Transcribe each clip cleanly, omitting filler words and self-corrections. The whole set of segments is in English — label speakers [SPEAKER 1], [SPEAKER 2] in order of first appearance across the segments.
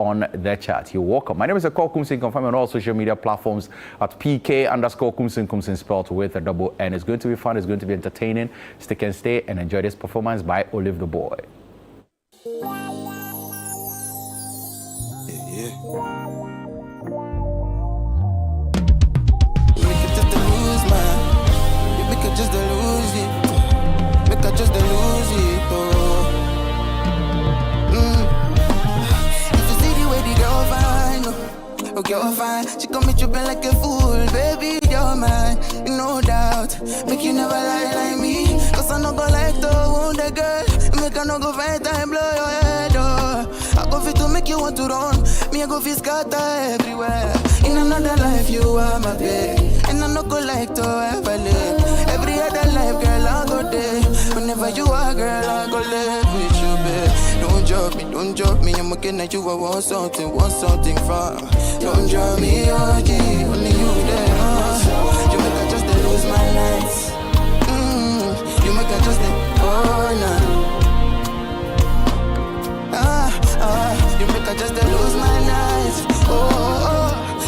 [SPEAKER 1] on the chat. You're welcome. My name is Ekow Koomson. Confirm on all social media platforms at PK_Koomson. Koomson spelled with a double N. It's going to be fun. It's going to be entertaining. Stick and stay and enjoy this performance by Olive the Boy.
[SPEAKER 2] Just to lose it, make her just to lose it, If you see the way the girl fine, oh girl fine, she got me tripping like a fool, baby, you're mine, no doubt, make you never lie like me, cause I no go like to wound the girl, make her no go fight and blow your head, I go fit to make you want to run, me I go fit scatter everywhere, in another life you are my babe, and I no go like to ever live. Every other life, girl, I go there. Whenever you are, girl, I go live with you, babe. Don't drop me. I'm looking at you, I want something from. Don't drop me, oh gee, only you there. You make her just lose my nights. You make her just you make her just lose my nights.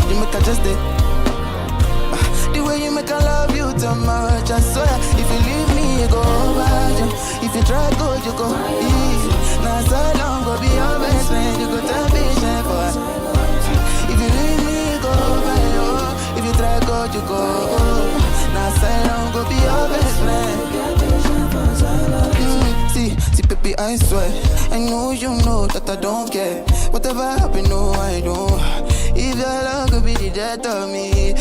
[SPEAKER 2] You make her just the way you make I love you too much, I swear. If you leave me, you go bad. If you try go, you go easy. Now so long, go be your best friend. You go tell patient for us. If you leave me, you go bad. If you try go, you go. Now so long, go be your best friend. See, baby, I swear. I know you know that I don't care. Whatever happen, no, I don't. If your love could be the death of me,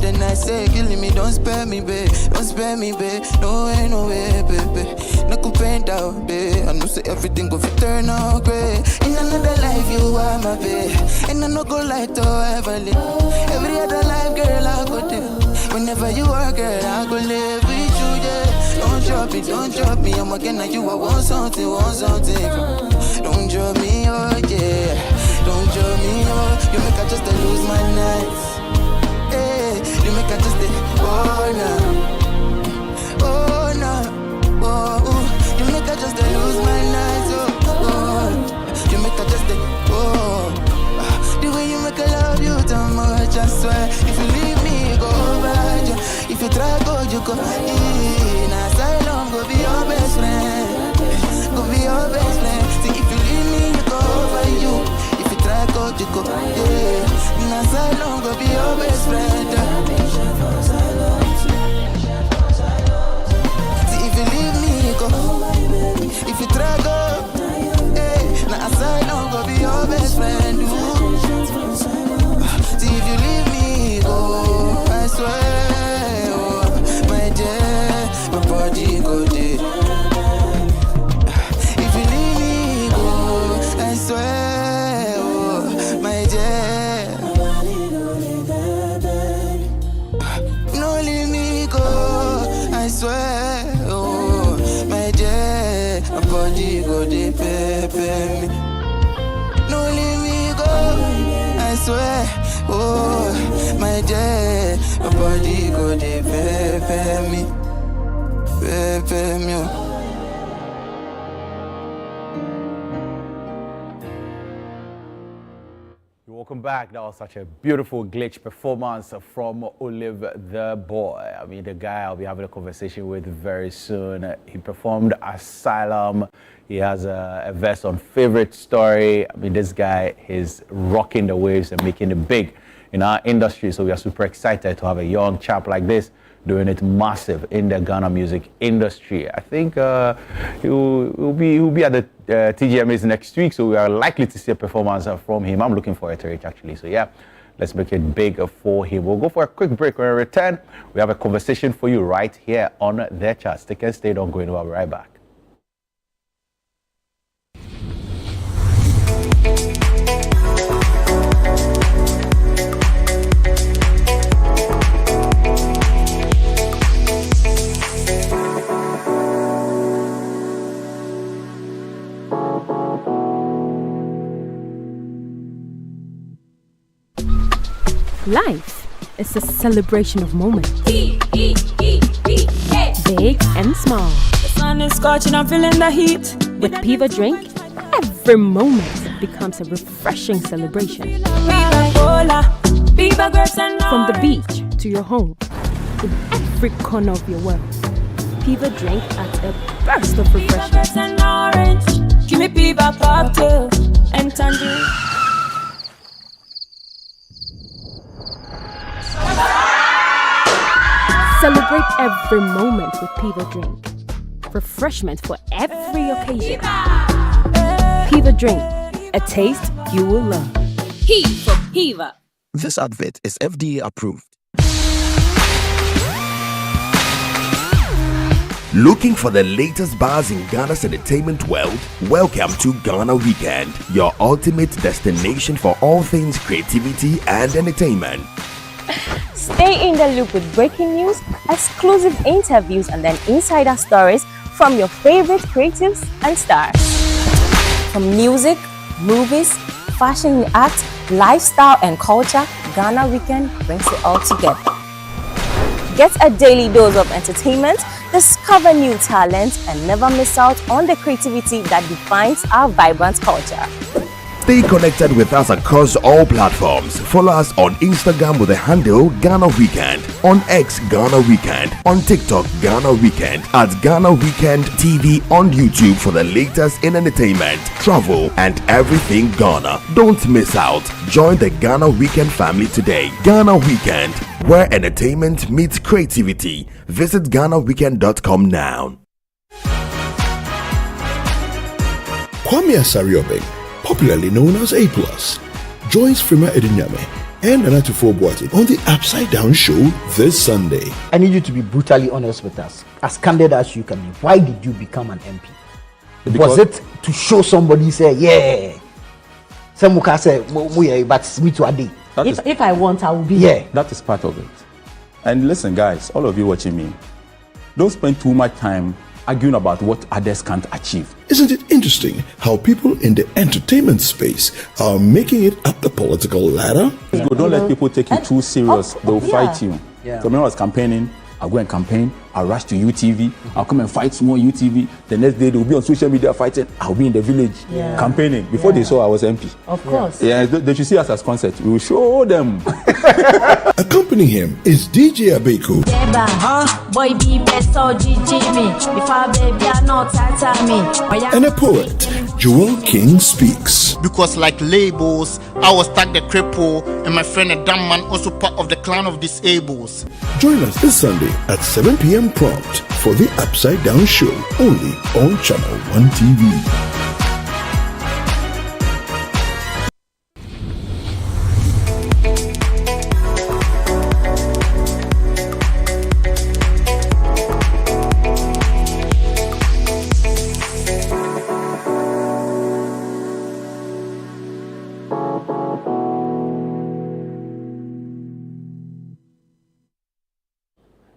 [SPEAKER 2] then I say, killing me, don't spare me, babe. Don't spare me, babe. No way, baby. No could paint out, babe. I know say everything go fit turn out great. In another life, you are my babe. And I no go like to ever live. Every other life, girl, I go there. Whenever you are, girl, I go live with you, yeah. Don't drop me. I'm again at you, I want something. Don't drop me, oh yeah. Don't drop me, oh. You make her just to lose my nights. Hey, you make her just to, you make her just to lose my nights, you make her just to, the way you make her love you too much, I swear. If you leave me, go bad. If you try go, you go. Now asylum, go be your best friend. Go be your best friend. See, if you leave me, you go for you. If you try go, you go. Now asylum, go be your best friend. See, if you leave me, you go. If you try go, now asylum, go be your best friend. See, if you leave me, go. I swear. My body go dead. If you leave me go, I swear, my dear. No leave me go, I swear, my dear. My body go dead, baby. No leave me go, I swear, my dear. My body go dead, baby.
[SPEAKER 1] Welcome back. That was such a beautiful glitch performance from Olive the Boy. I mean, the guy I'll be having a conversation with very soon. He performed Asylum. He has a verse on Favorite Story. I mean, this guy is rocking the waves and making it big in our industry. So we are super excited to have a young chap like this doing it massive in the Ghana music industry. I think he'll be at the TGMAs next week, so we are likely to see a performance from him. I'm looking forward to it, actually. So yeah, let's make it big for him. We'll go for a quick break. When we return, we have a conversation for you right here on their chat. Stick and stay, don't go anywhere. We'll be right back.
[SPEAKER 3] Life is a celebration of moments. Big and small.
[SPEAKER 4] The sun is scorching, I'm feeling the heat.
[SPEAKER 3] With Piva Drink, every moment becomes a refreshing celebration.
[SPEAKER 4] From
[SPEAKER 3] From the beach to your home, in every corner of your world, Piva drink at a burst of refreshment.
[SPEAKER 4] and orange, give me Piva cocktail and tangerine.
[SPEAKER 3] Celebrate every moment with Piva drink. Refreshment for every occasion. Piva drink, a taste you will love.
[SPEAKER 4] P for Piva.
[SPEAKER 5] This advert is FDA approved.
[SPEAKER 6] Looking for the latest buzz in Ghana's entertainment world? Welcome to Ghana Weekend, your ultimate destination for all things creativity and entertainment.
[SPEAKER 7] Stay in the loop with breaking news, exclusive interviews, and then insider stories from your favorite creatives and stars. From music, movies, fashion and art, lifestyle and culture, Ghana Weekend brings it all together. Get a daily dose of entertainment, discover new talent, and never miss out on the creativity that defines our vibrant culture.
[SPEAKER 6] Stay connected with us across all platforms. Follow us on Instagram with the handle Ghana Weekend, on X Ghana Weekend, on TikTok Ghana Weekend, at Ghana Weekend TV on YouTube for the latest in entertainment, travel, and everything Ghana. Don't miss out. Join the Ghana Weekend family today. Ghana Weekend, where entertainment meets creativity. Visit GhanaWeekend.com now.
[SPEAKER 8] Kwame Asariobe, popularly known as A+, joins Frima Edinyame and Anatufo Boate on the Upside Down Show this Sunday.
[SPEAKER 9] I need you to be brutally honest with us, as candid as you can be. Why did you become an MP? Was it to show somebody, say, yeah, some muka say, but me to a day.
[SPEAKER 10] If I want, I will be.
[SPEAKER 9] Yeah.
[SPEAKER 11] That is part of it. And listen, guys, all of you watching me, don't spend too much time arguing about what others can't achieve.
[SPEAKER 8] Isn't it interesting how people in the entertainment space are making it up the political ladder?
[SPEAKER 11] Don't let people take you too serious. They'll fight you.
[SPEAKER 9] Yeah.
[SPEAKER 11] So when I was campaigning, I'll go and campaign, I'll rush to UTV, I'll come and fight small UTV. The next day they'll be on social media fighting, I'll be in the village campaigning. Before they saw I was MP.
[SPEAKER 10] Of course.
[SPEAKER 11] Yeah, they should see us as concert. We will show them.
[SPEAKER 8] Accompanying him is DJ Abeko
[SPEAKER 4] Boy, be best or GG me. Before baby, I not tata me.
[SPEAKER 8] and a poet, Joel King Speaks.
[SPEAKER 12] Because like labels, I was tag the cripple, and my friend a dumb man also part of the clan of disables.
[SPEAKER 8] Join us this Sunday at 7 p.m. prompt for the Upside Down Show, only on Channel 1 TV.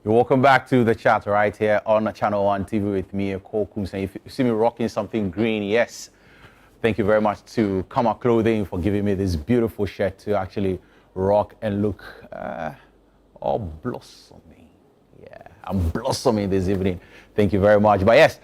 [SPEAKER 1] You're welcome back to the chat right here on Channel 1 TV with me, Ekow Koomson. If you see me rocking something green, yes, thank you very much to Kama Clothing for giving me this beautiful shirt to actually rock and look all blossoming. Yeah, I'm blossoming this evening. Thank you very much. But yes,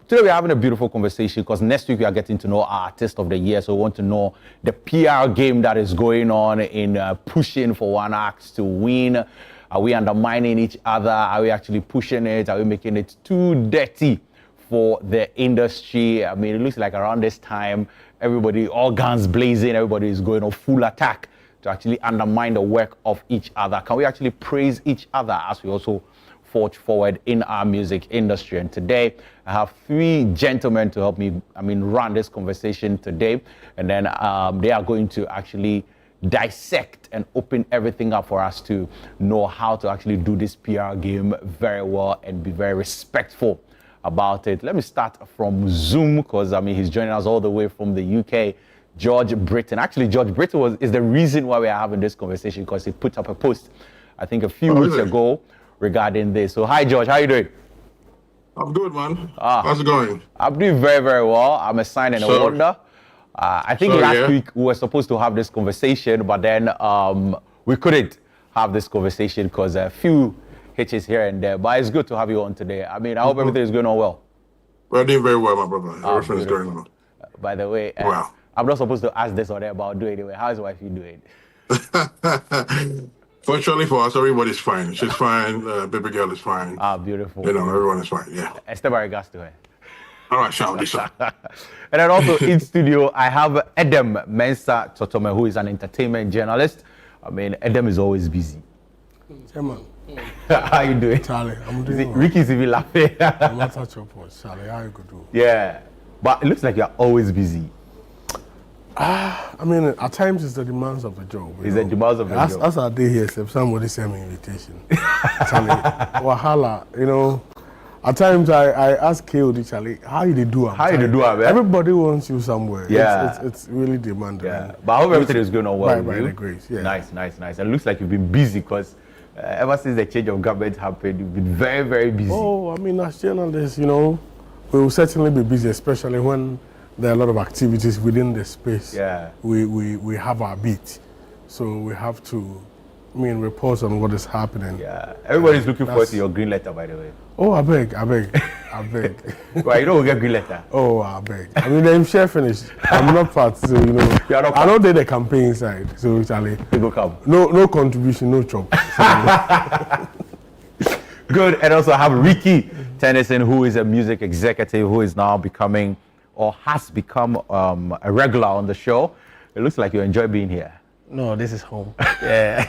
[SPEAKER 1] today we're having a beautiful conversation because next week we are getting to know our Artist of the Year. So we want to know the PR game that is going on in pushing for one act to win. Are we undermining each other? Are we actually pushing it? Are we making it too dirty for the industry? I mean, it looks like around this time, everybody, all guns blazing, everybody is going on full attack to actually undermine the work of each other. Can we actually praise each other as we also forge forward in our music industry? And today, I have three gentlemen to help me, run this conversation today. And then they are going to actually dissect and open everything up for us to know how to actually do this PR game very well and be very respectful about it. Let me start from Zoom because he's joining us all the way from the UK. George Britton. Actually, George Britton is the reason why we are having this conversation because he put up a post, I think a few weeks ago regarding this. So hi George, how you doing?
[SPEAKER 13] I'm good, man. How's it going?
[SPEAKER 1] I'm doing very, very well. I'm a sign and a wonder. I think last week we were supposed to have this conversation, but then we couldn't have this conversation because a few hitches here and there. But it's good to have you on today. I hope everything is going on well.
[SPEAKER 13] We're doing very well, my brother. Everything is going on.
[SPEAKER 1] By the way, I'm not supposed to ask this or that, but I'll do it anyway. How's wife you doing?
[SPEAKER 13] Fortunately for us, everybody's fine. She's fine. Baby girl is fine.
[SPEAKER 1] Beautiful.
[SPEAKER 13] You know, everyone is fine. Yeah.
[SPEAKER 1] Esther regards to her.
[SPEAKER 13] All right, shall we, sir?
[SPEAKER 1] And then also in studio, I have Edem Mensah Totome, who is an entertainment journalist. I mean, Edem is always busy.
[SPEAKER 10] Yeah, man.
[SPEAKER 1] How you doing?
[SPEAKER 10] Charlie, I'm doing well.
[SPEAKER 1] Ricky's even laughing.
[SPEAKER 10] I'm not touch your point, Charlie. How you could do?
[SPEAKER 1] Yeah, but it looks like you're always busy.
[SPEAKER 10] I mean, at times it's the demands of the job.
[SPEAKER 1] It's the demands of the job.
[SPEAKER 10] As I did here, if somebody sent me an invitation, Charlie, wahala, you know. At times I ask KOD, Charlie, how you do it?
[SPEAKER 1] How you do it, man?
[SPEAKER 10] Everybody wants you somewhere.
[SPEAKER 1] Yeah.
[SPEAKER 10] It's really demanding.
[SPEAKER 1] Yeah. But I hope everything is going on well.
[SPEAKER 10] By the grace, yeah.
[SPEAKER 1] Nice. And it looks like you've been busy because ever since the change of government happened, you've been very, very busy.
[SPEAKER 10] Oh, I mean, as journalists, you know, we will certainly be busy, especially when there are a lot of activities within the space.
[SPEAKER 1] Yeah.
[SPEAKER 10] We have our beat. So we have to, report on what is happening.
[SPEAKER 1] Yeah. Everybody's looking forward to your green letter, by the way.
[SPEAKER 10] Oh, I beg.
[SPEAKER 1] Well, you don't get green letter.
[SPEAKER 10] Oh, I beg. I mean, I'm share finished. I'm not part, so you know. I don't do the campaign side, so Charlie.
[SPEAKER 1] You go come.
[SPEAKER 10] No contribution, no chop.
[SPEAKER 1] Good, and also I have Ricky Tennyson, who is a music executive, who is now becoming, or has become, a regular on the show. It looks like you enjoy being here.
[SPEAKER 14] No, this is home. Yeah.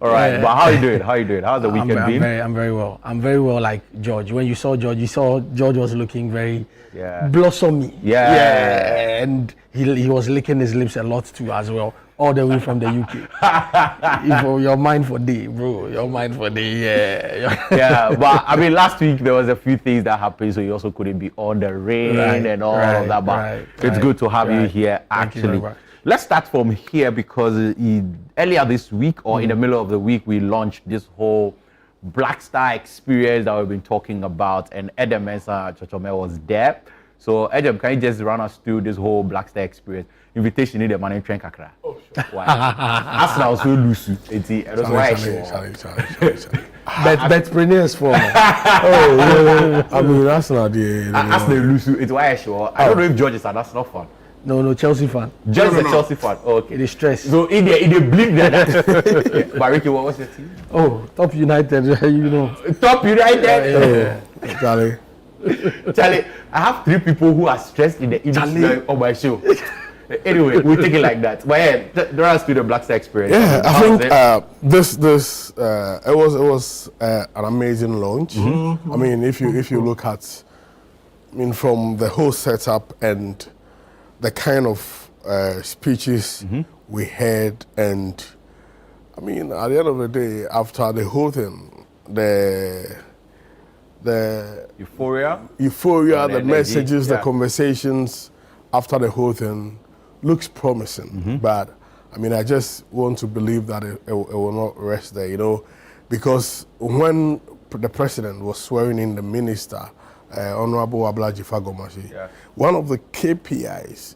[SPEAKER 1] All right, but how are you doing? How's the weekend been?
[SPEAKER 14] I'm very well. I'm very well like George. When you saw George was looking very blossomy.
[SPEAKER 1] Yeah.
[SPEAKER 14] And he was licking his lips a lot too as well, all the way from the UK. Your mind for day, bro. Your mind for day, yeah.
[SPEAKER 1] Yeah, but I mean, last week there was a few things that happened, so you also couldn't be on the rain and all of that, but it's good to have you here, actually.
[SPEAKER 14] Thank you very much.
[SPEAKER 1] Let's start from here because earlier this week or in the middle of the week, we launched this whole Black Star experience that we've been talking about, and Edem Mensah Totome was there. So, Edem, can you just run us through this whole Black Star experience? Invitation in the money train kakra. Oh, sure. Why? Arsenal so loose. It's why
[SPEAKER 10] Charlie. Betpreneurs for me. I mean, Arsenal,
[SPEAKER 1] Arsenal loose. It's why sure. I don't know if George is an Arsenal fan.
[SPEAKER 14] No, Chelsea fan.
[SPEAKER 1] Just a Chelsea fan. Oh, okay.
[SPEAKER 14] It is stress.
[SPEAKER 1] So in the blink that. But Ricky, what was your team?
[SPEAKER 14] Oh, Top United. You know.
[SPEAKER 1] Top United.
[SPEAKER 10] Charlie,
[SPEAKER 1] I have 3 people who are stressed in the industry on my show. Anyway, we'll take it like that. But yeah, there are still the Black Star experience.
[SPEAKER 10] Yeah, I think this it was an amazing launch. Mm-hmm. I mean, if you look at, from the whole setup and the kind of speeches we had, and at the end of the day, after the whole thing, the
[SPEAKER 1] euphoria,
[SPEAKER 10] the messages, the conversations after the whole thing looks promising. But I just want to believe that it will not rest there, because when the president was swearing in the minister, Honorable Ablaji Fagomashi, one of the KPIs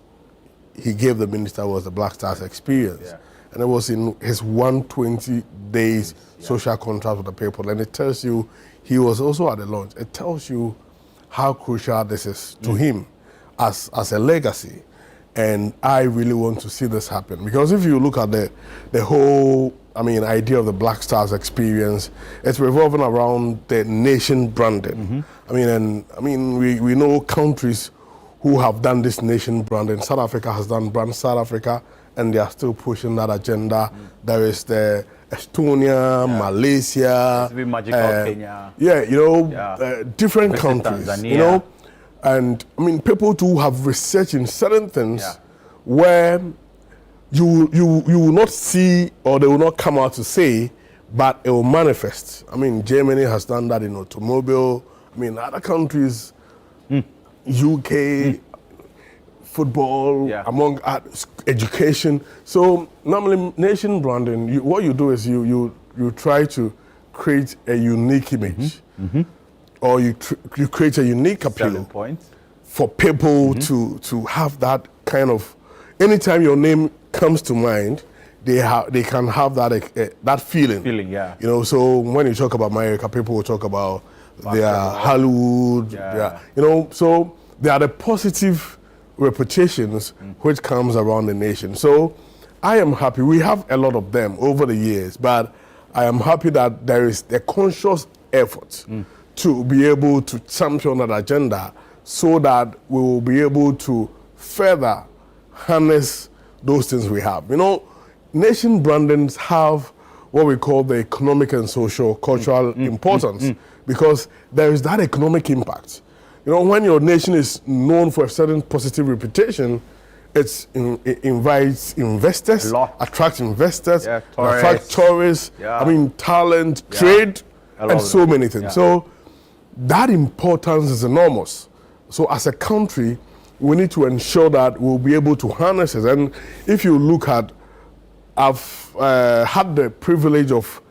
[SPEAKER 10] he gave the minister was the Black Stars experience. And it was in his 120 days social contract with the people. And it tells you, he was also at the launch. It tells you how crucial this is to him as a legacy. And I really want to see this happen. Because if you look at the whole, idea of the Black Stars experience, it's revolving around the nation branding. We know countries who have done this nation branding. South Africa has done Brand South Africa, and they are still pushing that agenda. There is the Estonia, Malaysia,
[SPEAKER 1] Kenya.
[SPEAKER 10] Different countries,
[SPEAKER 1] Tanzania.
[SPEAKER 10] And people too have researched in certain things where you will not see, or they will not come out to say, but it will manifest. Germany has done that in automobile. Other countries, UK, football, among education. So normally nation branding, what you do is you try to create a unique image, or you create a unique appeal for people to have that kind of. Anytime your name comes to mind, they can have that feeling. So when you talk about America, people will talk about their Hollywood, so they are the positive reputations which comes around the nation. So I am happy. We have a lot of them over the years, but I am happy that there is a conscious effort to be able to champion that agenda so that we will be able to further harness those things we have. You know, nation brandings have what we call the economic and social cultural importance because there is that economic impact. You know, when your nation is known for a certain positive reputation, it invites investors, attracts investors, attracts tourists, I mean, talent, trade, and so many things. So that importance is enormous. So as a country, we need to ensure that we'll be able to harness it. And if you look at, I've had the privilege of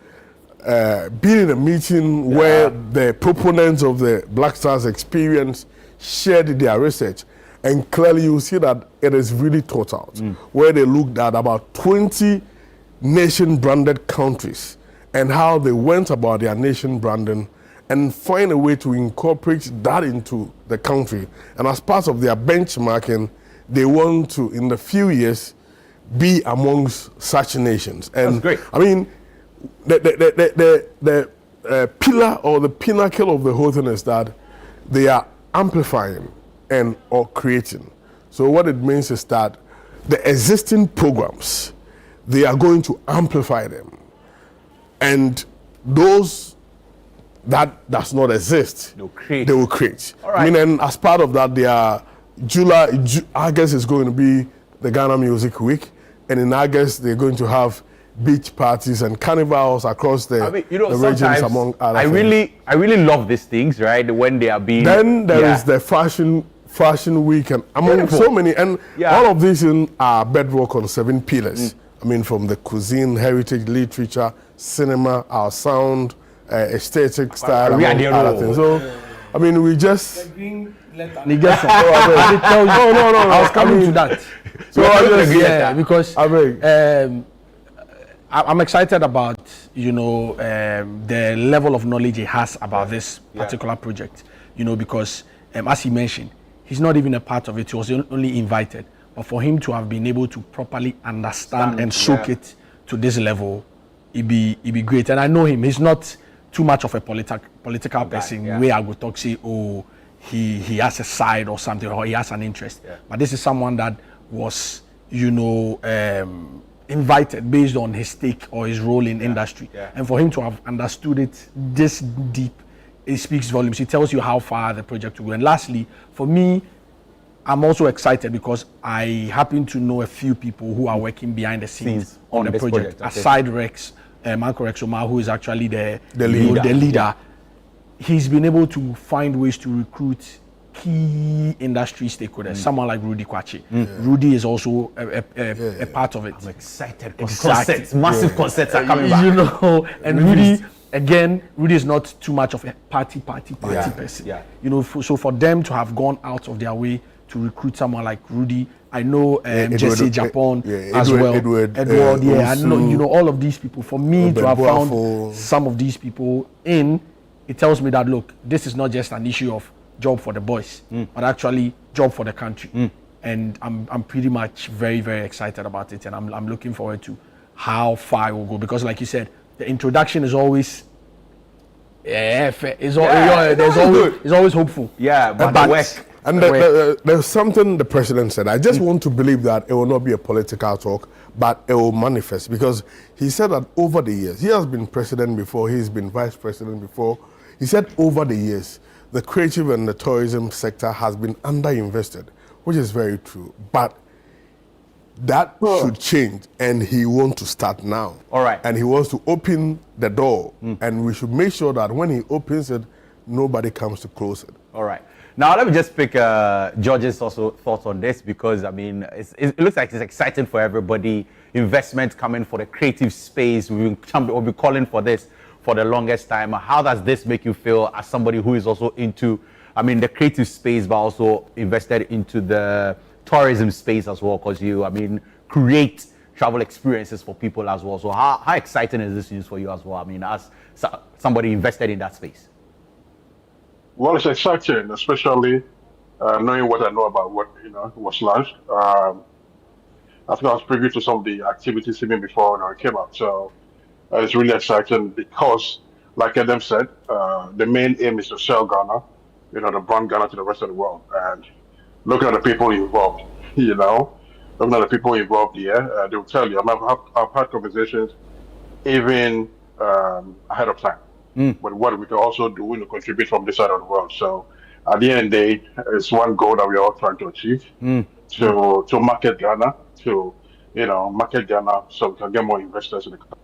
[SPEAKER 10] being in a meeting where the proponents of the Black Stars experience shared their research. And clearly you see that it is really thought out, where they looked at about 20 nation-branded countries and how they went about their nation branding and find a way to incorporate that into the country. And as part of their benchmarking, they want to, in the few years, be amongst such nations. And
[SPEAKER 1] that's great.
[SPEAKER 10] I mean, the pillar or the pinnacle of the whole thing is that they are amplifying and or creating. So what it means is that the existing programs, they are going to amplify them. And those that does not exist, they will create.
[SPEAKER 1] All right.
[SPEAKER 10] I mean, and as part of that, they are August is going to be the Ghana Music Week, and in August they're going to have beach parties and carnivals across the, the regions, among other things.
[SPEAKER 1] I really love these things, right? When they are being.
[SPEAKER 10] Then there is the fashion week, and among so many, and all of these are bedrock on 7 pillars. I mean, from the cuisine, heritage, literature, cinema, our sound, aesthetic style, among other things. So, I mean, we just.
[SPEAKER 14] No, I was coming to that. So because I'm excited about the level of knowledge he has about this particular project. Because as he mentioned, he's not even a part of it. He was only invited. But for him to have been able to properly understand and soak it to this level, it'd be great. And I know him. He's not too much of a political person. Where I would talk, say, oh, he has a side or something, or he has an interest. But this is someone that was, invited based on his stake or his role in industry. And for him to have understood it this deep, it speaks volumes. It tells you how far the project will go. And lastly, for me, I'm also excited because I happen to know a few people who are working behind the scenes on the project. Aside Rex, Marco Rex Omar, who is actually the leader. He's been able to find ways to recruit key industry stakeholders, someone like Rudy Kwachi. Rudy is also a part of it.
[SPEAKER 1] I'm excited. Concerts, massive concerts are coming back.
[SPEAKER 14] And Rudy, again, Rudy is not too much of a party person. So for them to have gone out of their way to recruit someone like Rudy, I know Jesse Japan as well. Edward, I know, all of these people. For me to have found some of these people it tells me that, look, this is not just an issue of job for the boys, but actually job for the country. And I'm pretty much very, very excited about it, and I'm looking forward to how far it will go, because like you said, the introduction is always it's always hopeful.
[SPEAKER 10] But the work. And there's something the president said. I just want to believe that it will not be a political talk, but it will manifest, because he said that over the years, he has been president before, he's been vice president before. He said over the years, the creative and the tourism sector has been underinvested, which is very true. But that should change, and he wants to start now.
[SPEAKER 1] All right.
[SPEAKER 10] And he wants to open the door, and we should make sure that when he opens it, nobody comes to close it.
[SPEAKER 1] All right. Now let me just pick George's also thoughts on this, because I mean it looks like it's exciting for everybody. Investment coming for the creative space. We'll be calling for this for the longest time. How does this make you feel as somebody who is also into, the creative space, but also invested into the tourism space as well? Because you, create travel experiences for people as well. So how exciting is this news for you as well? As somebody invested in that space.
[SPEAKER 13] Well, it's exciting, especially knowing what I know about what was launched, I think I was privy to some of the activities even before it came out. So it's really exciting because, like Adam said, the main aim is to sell Ghana, the brand Ghana to the rest of the world. And looking at the people involved, looking at the people involved here, they'll tell you. I've had conversations even ahead of time. But what we can also do to contribute from this side of the world. So at the end of the day, it's one goal that we're all trying to achieve to market Ghana, market Ghana so we can get more investors in the country.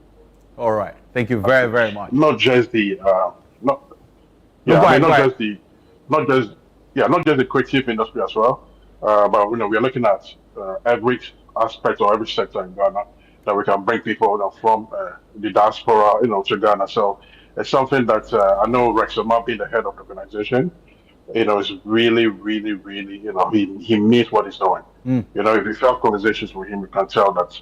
[SPEAKER 1] All right. Thank you very, very much.
[SPEAKER 13] Not just the not just the creative industry as well. But we are looking at every aspect or every sector in Ghana that we can bring people from the diaspora, to Ghana. So it's something that I know Rex Omar being the head of the organization, is really, really, really, he means what he's doing. If you have conversations with him, you can tell that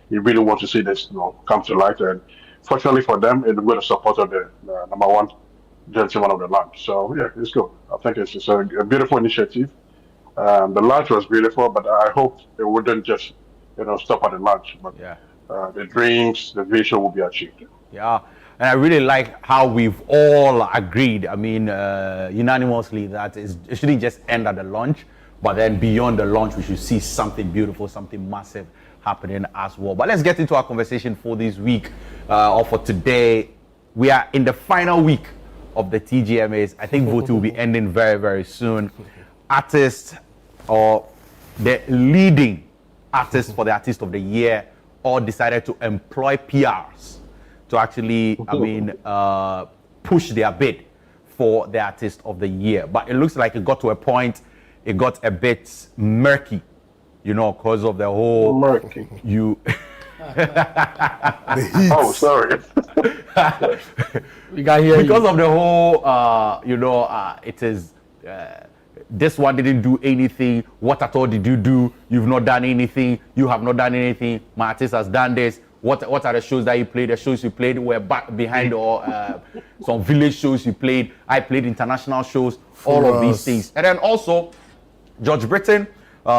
[SPEAKER 13] he really wants to see this, come to light. And fortunately for them, it's with the support of the number one gentleman of the land. So yeah, it's good. I think it's just a beautiful initiative. The launch was beautiful, but I hope it wouldn't just, stop at the launch. But the dreams, the vision will be achieved.
[SPEAKER 1] Yeah. And I really like how we've all agreed, unanimously, that it shouldn't just end at the launch, but then beyond the launch, we should see something beautiful, something massive happening as well. But let's get into our conversation for this week, or for today. We are in the final week of the TGMAs. I think voting will be ending very, very soon. Artists, or the leading artists for the Artist of the Year, all decided to employ PRs to actually, push their bid for the Artist of the Year. But it looks like it got to a point, it got a bit murky, because of the whole...
[SPEAKER 13] Murky.
[SPEAKER 1] Oh,
[SPEAKER 13] sorry.
[SPEAKER 14] We got here.
[SPEAKER 1] Because of the whole, it is... this one didn't do anything. What at all did you do? You've not done anything. You have not done anything. My artist has done this. What are the shows that you played? The shows you played were back behind, or some village shows you played. I played international shows, all of these things. And then also, George Britton,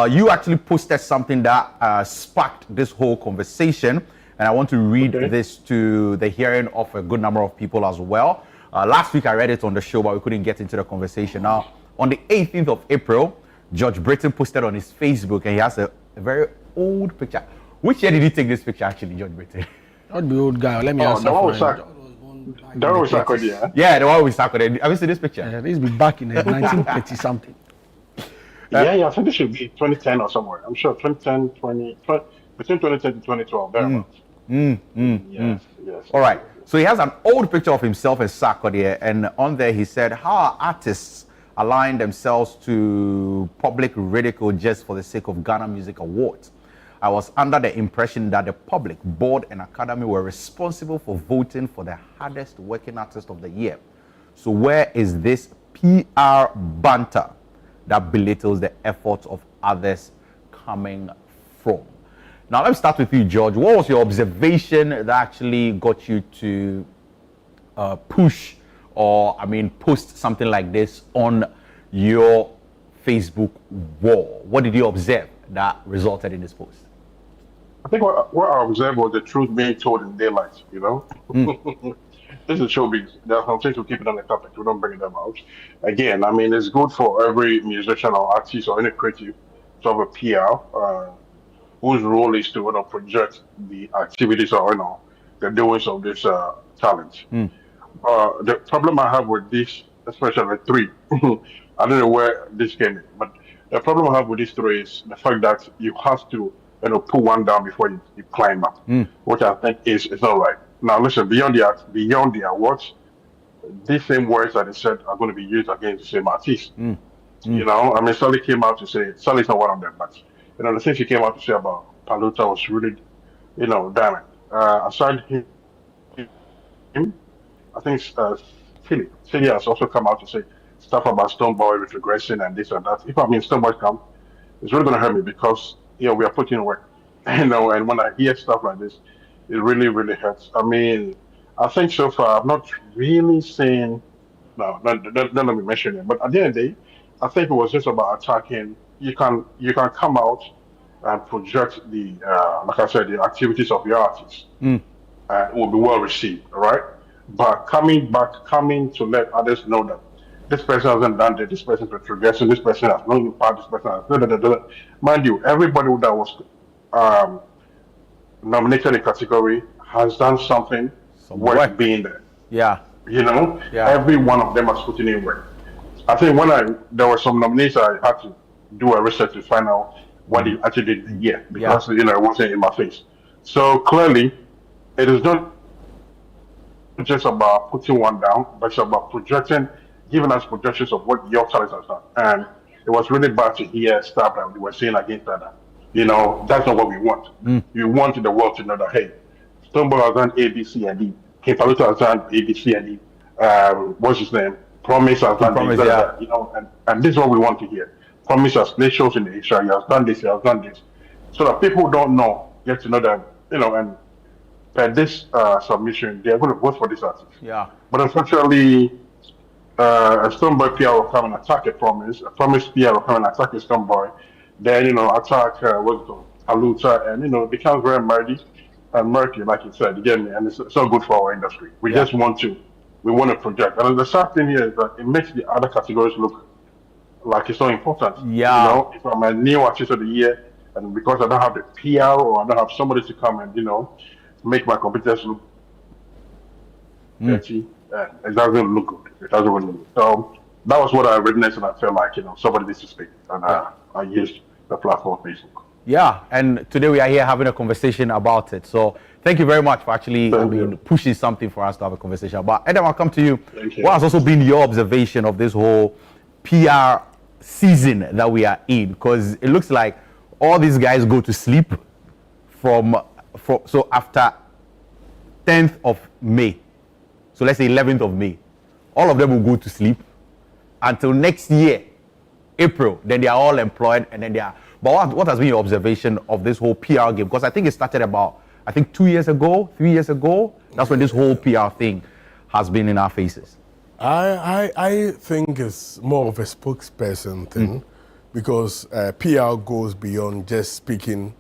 [SPEAKER 1] you actually posted something that sparked this whole conversation. And I want to read this to the hearing of a good number of people as well. Last week I read it on the show, but we couldn't get into the conversation. Now, on the 18th of April, George Britton posted on his Facebook, and he has a very old picture. Which year did he take this picture, actually, George Britton?
[SPEAKER 14] Not the old guy. Let me answer.
[SPEAKER 13] The one with Sarkodie, yeah?
[SPEAKER 1] Yeah, the one with Sarkodie. Have you seen this picture?
[SPEAKER 14] Yeah, this be back in 1930 something.
[SPEAKER 13] Yeah, I think this should be 2010 or somewhere. I'm sure 2010, between 2010 and 2012, thereabouts. Yes.
[SPEAKER 1] All right. So he has an old picture of himself and Sarkodie, and on there he said, how are artists align themselves to public ridicule just for the sake of Ghana Music Awards? I was under the impression that the public, board, and academy were responsible for voting for the hardest working artist of the year. So where is this PR banter that belittles the efforts of others coming from? Now, let me start with you, George. What was your observation that actually got you to push, or post something like this on your Facebook wall? What did you observe that resulted in this post?
[SPEAKER 13] I think what I observed was the truth being told in daylight, This is showbiz. There are some things we keep it on the topic. We don't bring them out. Again, it's good for every musician or artist or any creative to have a PR whose role is to project the activities or the doings of this talent. The problem I have with this, especially three, I don't know where this came in, but the problem I have with these three is the fact that you have to put one down before you climb up, which I think is not right. Now listen, beyond the awards, these same words that they said are going to be used against the same artist. Sally came out to say, Sally's not one of them, but the thing she came out to say about Paluta was really, damning. Aside him, I think Philly has also come out to say stuff about Stoneboy retrogressing and this and that. If Stoneboy come, it's really going to hurt me because we are putting in work, and when I hear stuff like this, it really, really hurts. I think so far I've not really seen. No, don't let me mention it. But at the end of the day, I think it was just about attacking. You can come out and project the like I said, the activities of your artists. It will be well received, all right? But coming to let others know that this person hasn't done this person is progressing, this person has no impact, this person has mind you, everybody that was nominated in the category has done something worth being there.
[SPEAKER 1] Yeah.
[SPEAKER 13] You know?
[SPEAKER 1] Yeah.
[SPEAKER 13] Every one of them has put in work. I think there were some nominations, I had to do a research to find out what he actually did the year because you know it wasn't in my face. So clearly, it is not just about putting one down, but it's about projecting, giving us projections of what your talent has done. And it was really bad to hear stuff that we were saying against that. You know, that's not what we want. You want the world to know that hey, Stonebwoy has done A, B, C, and D. King Paluto has done A, B, C, and D. What's his name? Promise has done this, you know, and this is what we want to hear. Promise has played shows in Asia, he has done this, he has done this. So that people who don't know get to know that, you know, and at this submission, they are going to vote for this artist.
[SPEAKER 1] Yeah.
[SPEAKER 13] But unfortunately, a Stonebwoy PR will come and attack a Promise PR will come and attack a Stonebwoy, then, you know, attack, Paluto, and, you know, it becomes very murky, like you said, again, and it's not good for our industry. We just want to project. And the sad thing here is that it makes the other categories look like it's not important.
[SPEAKER 1] Yeah.
[SPEAKER 13] You know, if I'm a new artist of the year, and because I don't have the PR or I don't have somebody to come and, you know, make my competitors look dirty, it doesn't look good. It doesn't really look good. So that was what I witnessed, and I felt like, you know, somebody needs to speak. And I used the platform of Facebook.
[SPEAKER 1] Yeah, and today we are here having a conversation about it. So thank you very much for actually pushing something for us to have a conversation about. Adam, I'll come to you. What has also been your observation of this whole PR season that we are in? Because it looks like all these guys go to sleep so after 10th of May, so let's say 11th of May, all of them will go to sleep until next year, April. Then they are all employed, and then they are. But what has been your observation of this whole PR game? Because I think it started about, 3 years ago. That's when this whole PR thing has been in our faces.
[SPEAKER 10] I think it's more of a spokesperson thing because PR goes beyond just speaking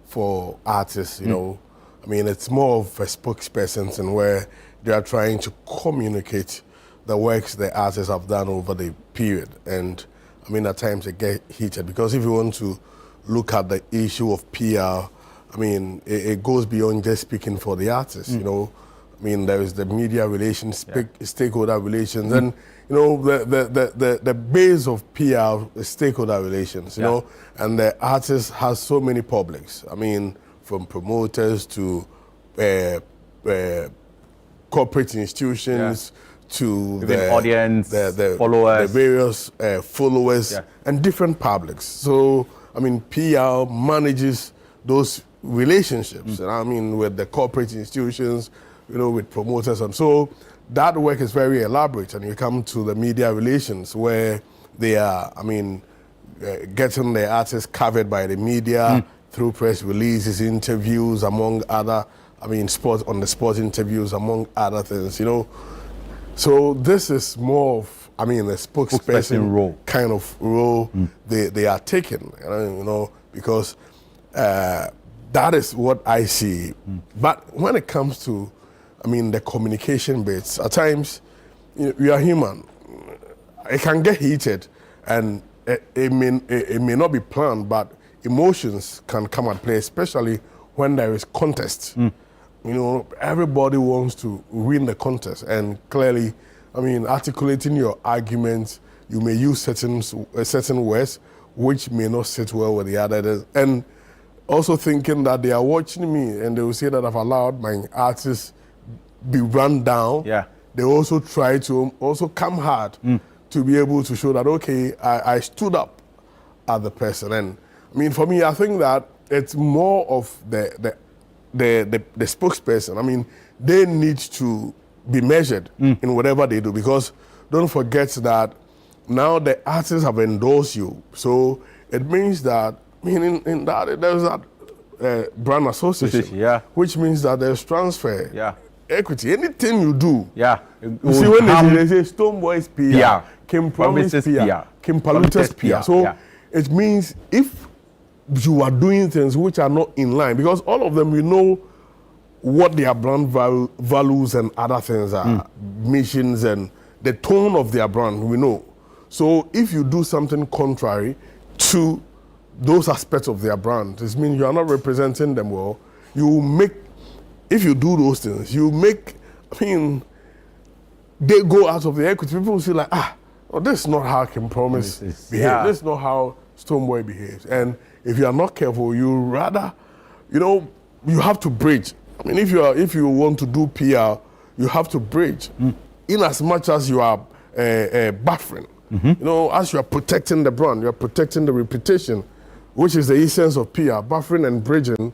[SPEAKER 10] for artists, you know. I mean, it's more of a spokesperson thing where they are trying to communicate the works the artists have done over the period. And I mean, at times it get heated because if you want to look at the issue of PR, I mean, it goes beyond just speaking for the artists, you know. I mean, there is the media relations, stakeholder relations, and, you know, the base of PR is stakeholder relations, you know, and the artist has so many publics. I mean, from promoters to corporate institutions, to
[SPEAKER 1] the audience, the followers,
[SPEAKER 10] the various followers, and different publics. So, I mean, PR manages those relationships, and I mean, with the corporate institutions, you know, with promoters, and so that work is very elaborate. And you come to the media relations where they are, I mean, getting the artists covered by the media through press releases, interviews, among other, I mean, on-the-spot interviews, among other things, you know. So this is more of, I mean, a spokesperson
[SPEAKER 1] role,
[SPEAKER 10] kind of role they are taking, you know, because that is what I see. But when it comes to, I mean, the communication bits, at times, you know, we are human. It can get heated, and it may not be planned, but emotions can come at play, especially when there is contest. You know, everybody wants to win the contest, and clearly, I mean, articulating your arguments, you may use certain words which may not sit well with the others, and also thinking that they are watching me and they will say that I've allowed my artists be run down. They also try to also come hard to be able to show that, okay, I stood up at the person. And I mean, for me, I think that it's more of the spokesperson. I mean, they need to be measured in whatever they do, because don't forget that now the artists have endorsed you. So it means that, I mean, in that there's that brand association, which means that there's transfer, equity. Anything you do, you see when they say Stonebwoy's PR, Kim Promise PR, Kim Palute's PR. So it means if you are doing things which are not in line, because all of them, we know what their brand values and other things are, missions and the tone of their brand, we know. So if you do something contrary to those aspects of their brand, it means you are not representing them well. You make, if you do those things, you make, I mean, they go out of the equity. People will see like, this is not how Kim Promise behaves. This is not how Stonebwoy behaves. And if you are not careful, you rather, you have to bridge. I mean, if you want to do PR, you have to bridge. In as much as you are buffering, as you are protecting the brand, you are protecting the reputation, which is the essence of PR, buffering and bridging.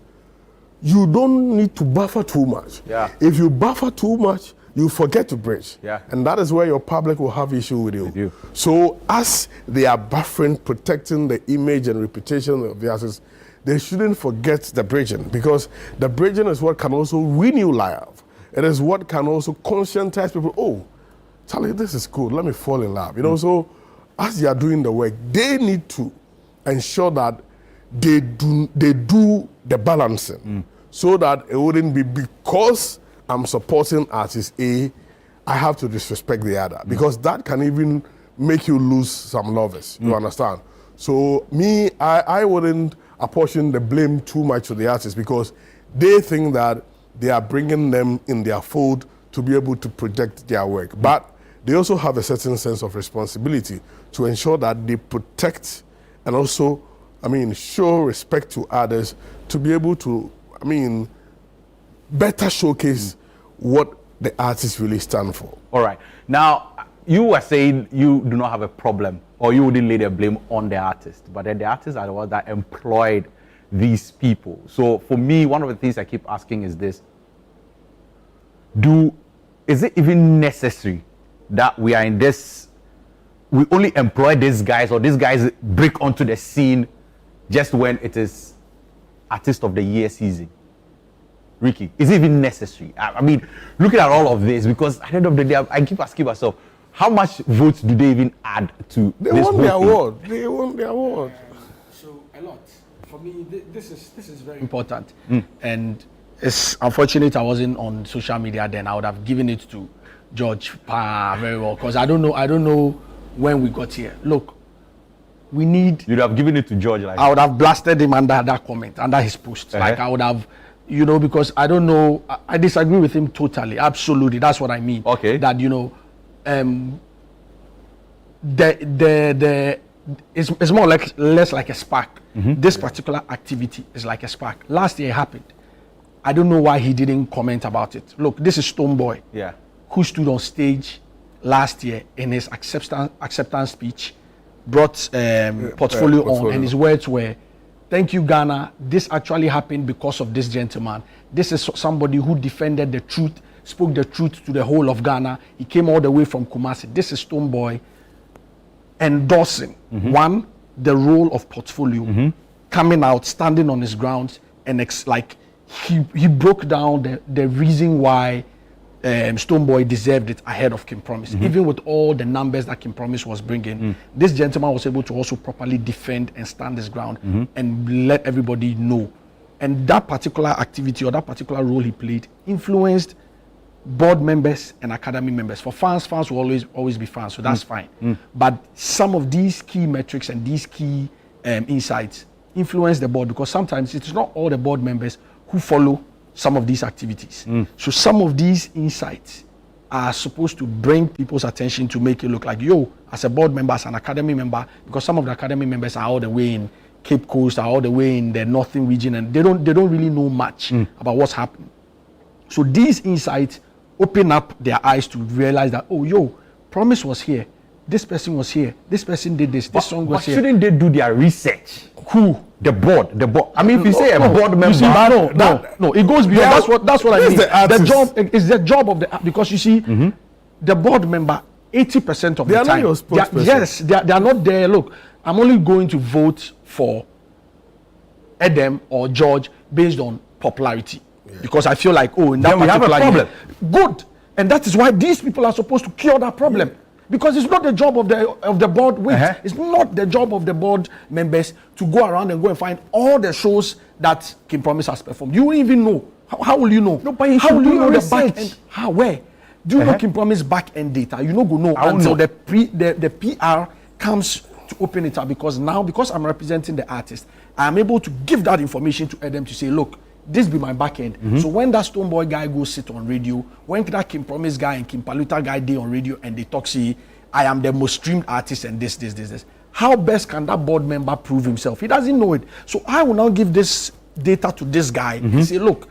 [SPEAKER 10] You don't need to buffer too much. If you buffer too much, you forget to bridge. And that is where your public will have issue with you. So as they are buffering, protecting the image and reputation of the artists, they shouldn't forget the bridging, because the bridging is what can also win you love. It is what can also conscientize people. Oh, Charlie, this is cool. Let me fall in love. So as they are doing the work, they need to ensure that they do the balancing, so that it wouldn't be because I'm supporting artist A, I have to disrespect the other, because that can even make you lose some lovers. You understand? So me, I wouldn't apportion the blame too much to the artists, because they think that they are bringing them in their fold to be able to project their work. But they also have a certain sense of responsibility to ensure that they protect and also, show respect to others, to be able to, better showcase what the artists really stand for.
[SPEAKER 1] All right. Now, you were saying you do not have a problem, or you wouldn't lay the blame on the artist, but then the artists are the ones that employed these people. So for me, one of the things I keep asking is this: is it even necessary that we are in this? We only employ these guys, or these guys break onto the scene just when it is Artist of the Year season? Ricky, is it even necessary? I mean, looking at all of this, because at the end of the day, I keep asking myself, how much votes do they even add to
[SPEAKER 10] they
[SPEAKER 1] this
[SPEAKER 10] won the award? They won the award.
[SPEAKER 14] So a lot. For me, this is very important. And it's unfortunate I wasn't on social media then. I would have given it to George very well, because I don't know when we got here. Look, we need.
[SPEAKER 1] You'd have given it to George, like I
[SPEAKER 14] would have blasted him under that comment, under his post. Like I would have, because I don't know. I disagree with him totally, absolutely. That's what I mean.
[SPEAKER 1] Okay.
[SPEAKER 14] That it's more like less like a spark. This particular activity is like a spark. Last year it happened. I don't know why he didn't comment about it. Look, this is Stonebwoy, who stood on stage last year in his acceptance speech, brought portfolio on, and his words were, "Thank you, Ghana. This actually happened because of this gentleman. This is somebody who defended the truth, spoke the truth to the whole of Ghana. He came all the way from Kumasi." This is Stonebwoy endorsing, one, the role of portfolio, coming out, standing on his grounds, and he broke down the reason why Stonebwoy deserved it ahead of Kim Promise. Even with all the numbers that Kim Promise was bringing, this gentleman was able to also properly defend and stand his ground and let everybody know. And that particular activity or that particular role he played influenced board members and academy members. For fans will always be fans, so that's fine. But some of these key metrics and these key insights influence the board, because sometimes it's not all the board members who follow some of these activities. So some of these insights are supposed to bring people's attention to make it look like, as a board member, as an academy member, because some of the academy members are all the way in Cape Coast, are all the way in the northern region, and they don't really know much about what's happening. So these insights open up their eyes to realize that, Promise was here, this person was here, this person did this song was here.
[SPEAKER 1] Shouldn't they do their research?
[SPEAKER 14] Who?
[SPEAKER 1] The board. I mean, if you say a board member,
[SPEAKER 14] no, it goes beyond. That's what I mean. The job is the job of the, because you see, the board member, 80% of the time,
[SPEAKER 10] not your spokesperson.
[SPEAKER 14] They are not there. Look, I'm only going to vote for Edem or George based on popularity, because I feel like, in that
[SPEAKER 1] then we have a problem.
[SPEAKER 14] Good, and that is why these people are supposed to cure that problem. Because it's not the job of the board. Wait, it's not the job of the board members to go around and go and find all the shows that King Promise has performed. You won't even know. How will you know?
[SPEAKER 1] No, but you
[SPEAKER 14] how
[SPEAKER 1] should
[SPEAKER 14] will
[SPEAKER 1] do
[SPEAKER 14] you know
[SPEAKER 1] your
[SPEAKER 14] the back
[SPEAKER 1] research.
[SPEAKER 14] end? How? Where? Do you know King Promise back end data? You know go know until the PR comes to open it up, because I'm representing the artist, I am able to give that information to them to say, look, this be my back end. So when that Stonebwoy guy goes sit on radio, when that King Promise guy and King Paluta guy day on radio and they talk, say, I am the most streamed artist and this. How best can that board member prove himself? He doesn't know it. So I will now give this data to this guy and say, look,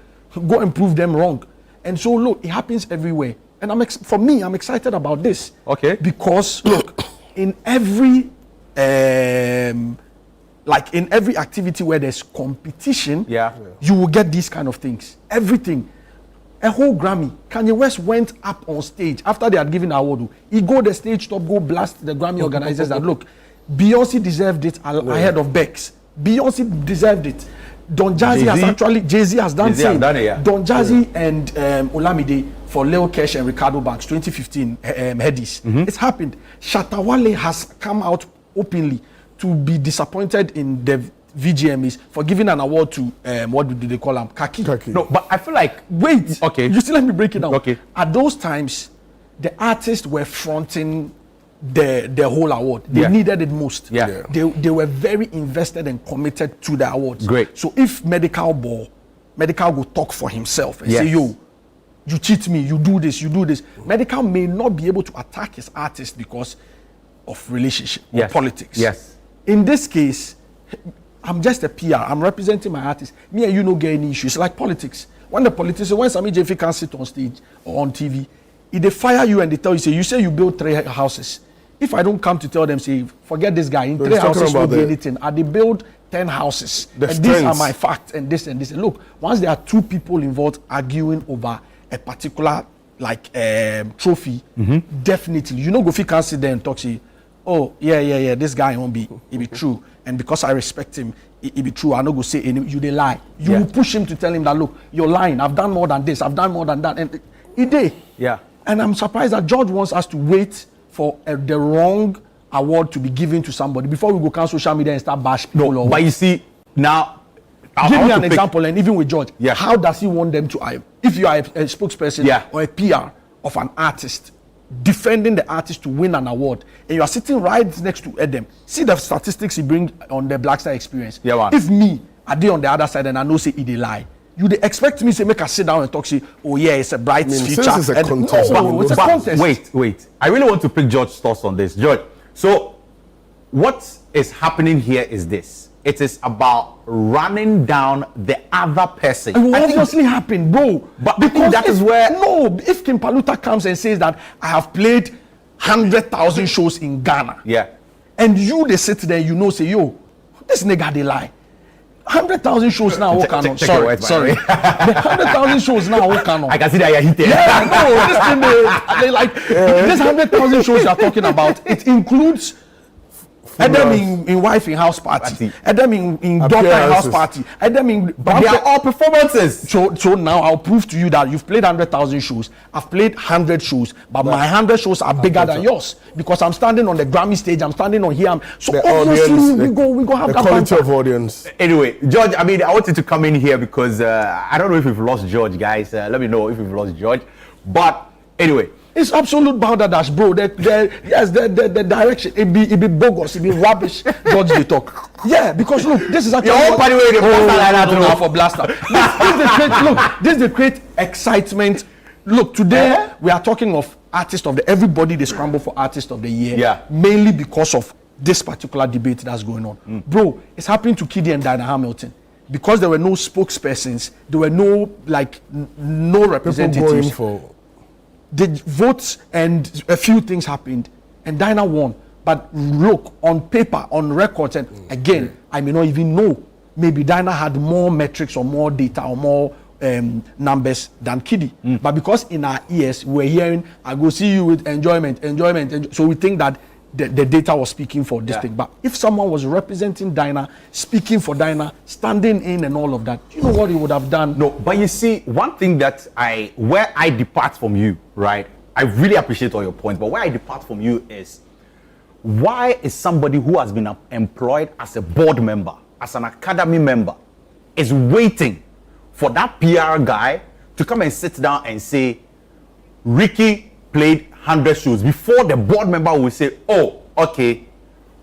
[SPEAKER 14] go and prove them wrong. And so look, it happens everywhere. And I'm excited about this.
[SPEAKER 1] Okay.
[SPEAKER 14] Because look, in every activity where there's competition, you will get these kind of things. Everything. A whole Grammy. Kanye West went up on stage after they had given the award. He go the stage top, go blast the Grammy organizers that look, Beyonce deserved it ahead of Bex. Beyonce deserved it. Don Jazzy Jay-Z has done same. Don Jazzy and Olamide for Leo Kesh and Ricardo Banks 2015 Headies. It's happened. Shatta Wale has come out openly to be disappointed in the VGMAs for giving an award to what did they call him? Kaki.
[SPEAKER 1] No, but I feel like
[SPEAKER 14] you still let me break it down.
[SPEAKER 1] Okay.
[SPEAKER 14] At those times, the artists were fronting the whole award. They needed it most. They were very invested and committed to the awards.
[SPEAKER 1] Great.
[SPEAKER 14] So if Medical will talk for himself and say, yo, you cheat me, you do this. Medical may not be able to attack his artist because of relationship or politics.
[SPEAKER 1] Yes.
[SPEAKER 14] In this case, I'm just a PR. I'm representing my artist. Me and you no get any issues. Like politics. When Sammy Jeffy can sit on stage or on TV, if they fire you and they tell you, say you build 3 houses. If I don't come to tell them, say, forget this guy, in 3 houses won't be anything. They build 10 houses. And these are my facts and this and this. And look, once there are 2 people involved arguing over a particular trophy, definitely, you know, Gofi can't sit there and talk, say, oh, yeah, this guy won't be, it be true. And because I respect him, it be true. I no go say you they lie. You will push him to tell him that, look, you're lying. I've done more than this. I've done more than that. And he did.
[SPEAKER 1] Yeah.
[SPEAKER 14] And I'm surprised that George wants us to wait for the wrong award to be given to somebody before we go on social media and start bash people.
[SPEAKER 1] No, but you see, now,
[SPEAKER 14] give me an example, and even with George, how does he want them to, if you are a spokesperson or a PR of an artist, defending the artist to win an award, and you are sitting right next to Edem, see the statistics he bring on the Black Star Experience. If me, I did on the other side and I know say he dey lie, you dey expect me say make I sit down and talk, say, oh yeah, it's a bright future.
[SPEAKER 10] Since it's a contest.
[SPEAKER 14] No, it's a contest.
[SPEAKER 1] Wait. I really want to pick George's thoughts on this. George, so what is happening here is this. It is about running down the other person.
[SPEAKER 14] It will obviously happen, bro.
[SPEAKER 1] But because that is where...
[SPEAKER 14] No, if King Paluta comes and says that I have played 100,000 shows in Ghana.
[SPEAKER 1] Yeah.
[SPEAKER 14] And you, they sit there, you know, say, yo, this nigga, they lie. 100,000 shows now, what can on? Sorry. The 100,000 shows now, what can on?
[SPEAKER 1] I can see that you're hitting.
[SPEAKER 14] Yeah, no, this thing, they like, this 100,000 shows you're talking about, it includes... Adam in wife in house party, Adam in daughter in house party, Adam in.
[SPEAKER 1] But they are all performances.
[SPEAKER 14] So now I'll prove to you that you've played 100,000 shows. I've played 100 shows, but my 100 shows are bigger than yours because I'm standing on the Grammy stage. I'm standing on here. So
[SPEAKER 10] the
[SPEAKER 14] obviously
[SPEAKER 10] audience,
[SPEAKER 14] we go have
[SPEAKER 10] the
[SPEAKER 14] that
[SPEAKER 10] quality of audience.
[SPEAKER 1] Anyway, George, I mean, I wanted to come in here because I don't know if we've lost George, guys. Let me know if we've lost George. But anyway.
[SPEAKER 14] It's absolute balderdash, bro. The direction, it be bogus, it be rubbish. George they talk. Yeah, because look, this is actually for Blaster. This is the great excitement. Look, today we are talking of artist of the everybody they scramble for artist of the year.
[SPEAKER 1] Yeah.
[SPEAKER 14] Mainly because of this particular debate that's going on. Bro, it's happening to Kiddy and Dinah Hamilton. Because there were no spokespersons, there were no no representatives. The votes and a few things happened, and Dinah won. But look, on paper, on records, and again, I may not even know. Maybe Dinah had more metrics or more data or more numbers than Kiddy. But because in our ears, we're hearing, I go see you with enjoyment. So we think that the data was speaking for this thing. But if someone was representing Dinah, speaking for Dinah, standing in and all of that, you know what he would have done?
[SPEAKER 1] No, but you see, one thing that where I depart from you, right, I really appreciate all your points, but where I depart from you is, why is somebody who has been employed as a board member, as an academy member, is waiting for that PR guy to come and sit down and say, Ricky played 100 shows, before the board member will say, oh, okay.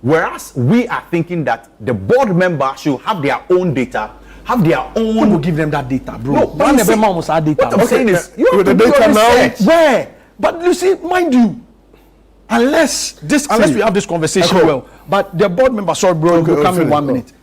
[SPEAKER 1] Whereas we are thinking that the board member should have their own data, have their own.
[SPEAKER 14] Who will give them that data, bro?
[SPEAKER 1] No,
[SPEAKER 14] But never must have data.
[SPEAKER 1] What I'm saying is, you have
[SPEAKER 10] with
[SPEAKER 1] to
[SPEAKER 10] the
[SPEAKER 1] do
[SPEAKER 10] data
[SPEAKER 1] your
[SPEAKER 10] now.
[SPEAKER 1] research.
[SPEAKER 14] Where? But you see, mind you, unless we have this conversation
[SPEAKER 10] Ekow.
[SPEAKER 14] well, but the board member, sorry, bro,
[SPEAKER 10] Okay,
[SPEAKER 14] will come in
[SPEAKER 10] finish.
[SPEAKER 14] 1 minute.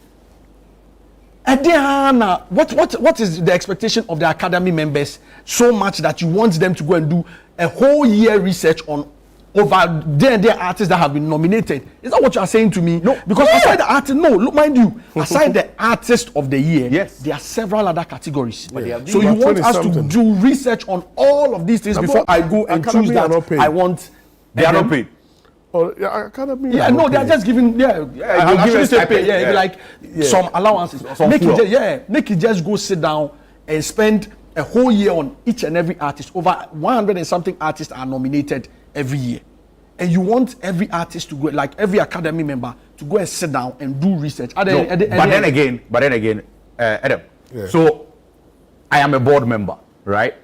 [SPEAKER 14] Adriana, what is the expectation of the academy members so much that you want them to go and do a whole year research on over their artists that have been nominated? Is that what you are saying to me?
[SPEAKER 1] No,
[SPEAKER 14] because
[SPEAKER 1] yeah.
[SPEAKER 14] aside the artist, no, look, mind you, aside the artist of the year,
[SPEAKER 1] Yes.
[SPEAKER 14] there are several other categories.
[SPEAKER 1] But they are
[SPEAKER 14] So
[SPEAKER 1] doing
[SPEAKER 14] you want us to
[SPEAKER 10] 20-something.
[SPEAKER 14] do research on all of these things
[SPEAKER 10] No,
[SPEAKER 14] before
[SPEAKER 10] but
[SPEAKER 14] I go and
[SPEAKER 10] academy
[SPEAKER 14] choose
[SPEAKER 10] are
[SPEAKER 14] that
[SPEAKER 10] not paid.
[SPEAKER 14] I want.
[SPEAKER 1] They are
[SPEAKER 14] and
[SPEAKER 1] not
[SPEAKER 14] then-
[SPEAKER 1] paid.
[SPEAKER 10] Oh, yeah, academy.
[SPEAKER 14] Yeah, no, they are just giving. Yeah,
[SPEAKER 1] you
[SPEAKER 14] I
[SPEAKER 1] give
[SPEAKER 14] shouldn't
[SPEAKER 1] a
[SPEAKER 14] say pay.
[SPEAKER 1] stipend,
[SPEAKER 14] Yeah,
[SPEAKER 1] yeah.
[SPEAKER 14] like some allowances.
[SPEAKER 1] Some
[SPEAKER 14] Make it
[SPEAKER 1] fuel.
[SPEAKER 14] make it just go sit down and spend a whole year on each and every artist. Over 100 and something artists are nominated every year, and you want every artist to go, like every academy member, to go and sit down and do research.
[SPEAKER 1] But then again, Adam.
[SPEAKER 10] Yeah.
[SPEAKER 1] So I am a board member, right?